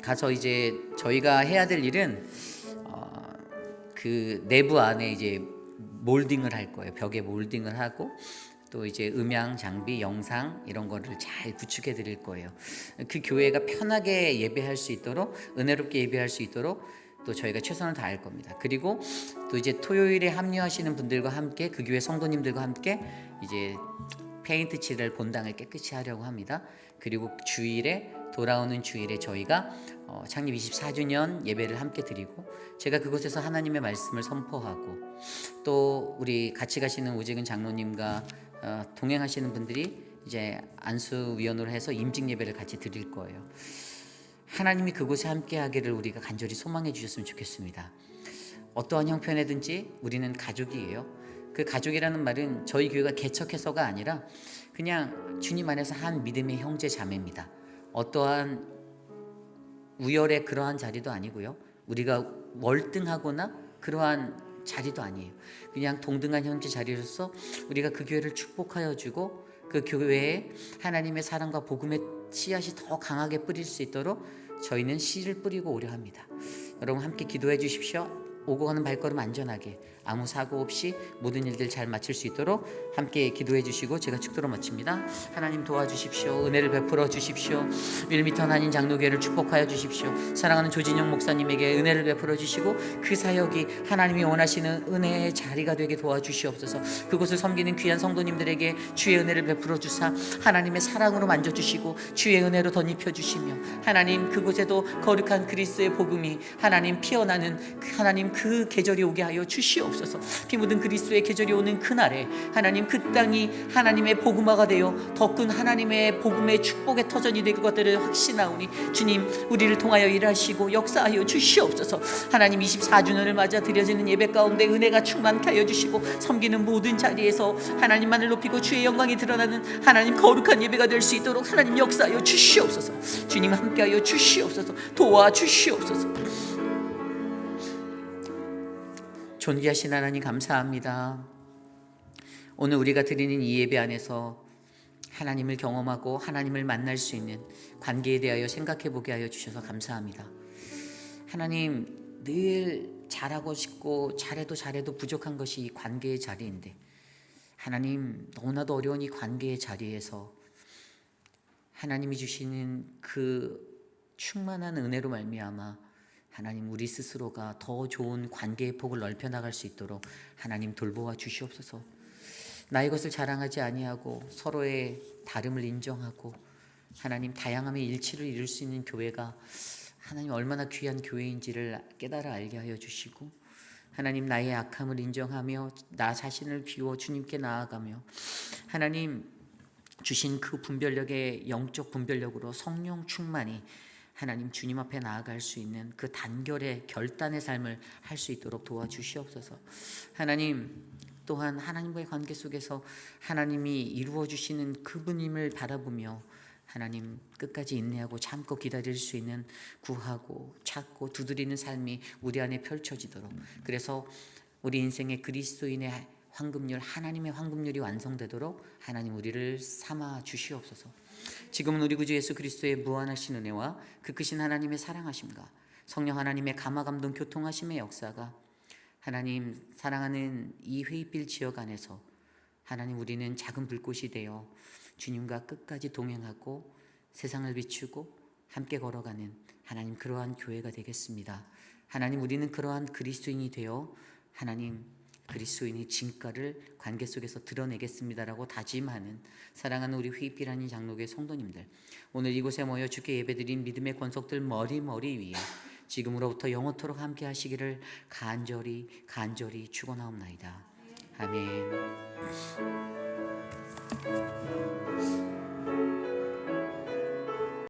가서 이제 저희가 해야 될 일은 그 내부 안에 이제 몰딩을 할 거예요. 벽에 몰딩을 하고 또 이제 음향 장비, 영상 이런 거를 잘 구축해 드릴 거예요. 그 교회가 편하게 예배할 수 있도록, 은혜롭게 예배할 수 있도록 또 저희가 최선을 다할 겁니다. 그리고 또 이제 토요일에 합류하시는 분들과 함께, 그 교회 성도님들과 함께 이제 페인트 칠을 본당을 깨끗이 하려고 합니다. 그리고 주일에, 돌아오는 주일에 저희가 창립 24주년 예배를 함께 드리고, 제가 그곳에서 하나님의 말씀을 선포하고, 또 우리 같이 가시는 오직은 장로님과 동행하시는 분들이 이제 안수위원으로 해서 임직 예배를 같이 드릴 거예요. 하나님이 그곳에 함께 하기를 우리가 간절히 소망해 주셨으면 좋겠습니다. 어떠한 형편이든지 우리는 가족이에요. 그 가족이라는 말은 저희 교회가 개척해서가 아니라 그냥 주님 안에서 한 믿음의 형제 자매입니다. 어떠한 우열의 그러한 자리도 아니고요, 우리가 월등하거나 그러한 자리도 아니에요. 그냥 동등한 형제 자리로서 우리가 그 교회를 축복하여 주고, 그 교회에 하나님의 사랑과 복음의 씨앗이 더 강하게 뿌릴 수 있도록 저희는 씨를 뿌리고 오려 합니다. 여러분 함께 기도해 주십시오. 오고 가는 발걸음 안전하게, 아무 사고 없이 모든 일들 잘 마칠 수 있도록 함께 기도해 주시고 제가 축도로 마칩니다. 하나님 도와주십시오. 은혜를 베풀어 주십시오. 윌미턴 한인 장로교회를 축복하여 주십시오. 사랑하는 조진영 목사님에게 은혜를 베풀어 주시고 그 사역이 하나님이 원하시는 은혜의 자리가 되게 도와주시옵소서. 그곳을 섬기는 귀한 성도님들에게 주의 은혜를 베풀어 주사 하나님의 사랑으로 만져주시고 주의 은혜로 덧입혀 주시며, 하나님 그곳에도 거룩한 그리스도의 복음이 하나님 피어나는 하나님 그 계절이 오게 하여 주시옵소서. 피 묻은 그리스도의 계절이 오는 그날에 하나님 그 땅이 하나님의 복음화가 되어 더 큰 하나님의 복음의 축복의 터전이 될 것들을 확신하오니 주님 우리를 통하여 일하시고 역사하여 주시옵소서. 하나님 24주년을 맞아 드려지는 예배 가운데 은혜가 충만케 하여 주시고, 섬기는 모든 자리에서 하나님만을 높이고 주의 영광이 드러나는 하나님 거룩한 예배가 될 수 있도록 하나님 역사하여 주시옵소서. 주님 함께하여 주시옵소서. 도와주시옵소서. 존귀하신 하나님 감사합니다. 오늘 우리가 드리는 이 예배 안에서 하나님을 경험하고 하나님을 만날 수 있는 관계에 대하여 생각해 보게 하여 주셔서 감사합니다. 하나님 늘 잘하고 싶고 잘해도 부족한 것이 이 관계의 자리인데, 하나님 너무나도 어려운 이 관계의 자리에서 하나님이 주시는 그 충만한 은혜로 말미암아 하나님 우리 스스로가 더 좋은 관계의 폭을 넓혀 나갈 수 있도록 하나님 돌보아 주시옵소서. 나의 것을 자랑하지 아니하고 서로의 다름을 인정하고 하나님 다양함의 일치를 이룰 수 있는 교회가 하나님 얼마나 귀한 교회인지를 깨달아 알게 하여 주시고, 하나님 나의 악함을 인정하며 나 자신을 비워 주님께 나아가며 하나님 주신 그 분별력의 영적 분별력으로 성령 충만히 하나님 주님 앞에 나아갈 수 있는 그 단결의 결단의 삶을 할 수 있도록 도와주시옵소서. 하나님 또한 하나님과의 관계 속에서 하나님이 이루어 주시는 그분임을 바라보며 하나님 끝까지 인내하고 참고 기다릴 수 있는 구하고 찾고 두드리는 삶이 우리 안에 펼쳐지도록, 그래서 우리 인생의 그리스도인의 황금률, 하나님의 황금률이 완성되도록 하나님 우리를 삼아 주시옵소서. 지금은 우리 구주 예수 그리스도의 무한하신 은혜와 그 크신 하나님의 사랑하심과 성령 하나님의 감화감동 교통하심의 역사가 하나님 사랑하는 이 회의빌 지역 안에서 하나님 우리는 작은 불꽃이 되어 주님과 끝까지 동행하고 세상을 비추고 함께 걸어가는 하나님 그러한 교회가 되겠습니다. 하나님 우리는 그러한 그리스도인이 되어 하나님 그리스도인의 진가를 관계 속에서 드러내겠습니다라고 다짐하는 사랑하는 우리 회의빌하는 장로교회 성도님들, 오늘 이곳에 모여 주께 예배드린 믿음의 권속들 머리 위에 지금으로부터 영원토록 함께 하시기를 간절히 축원하옵나이다. 아멘.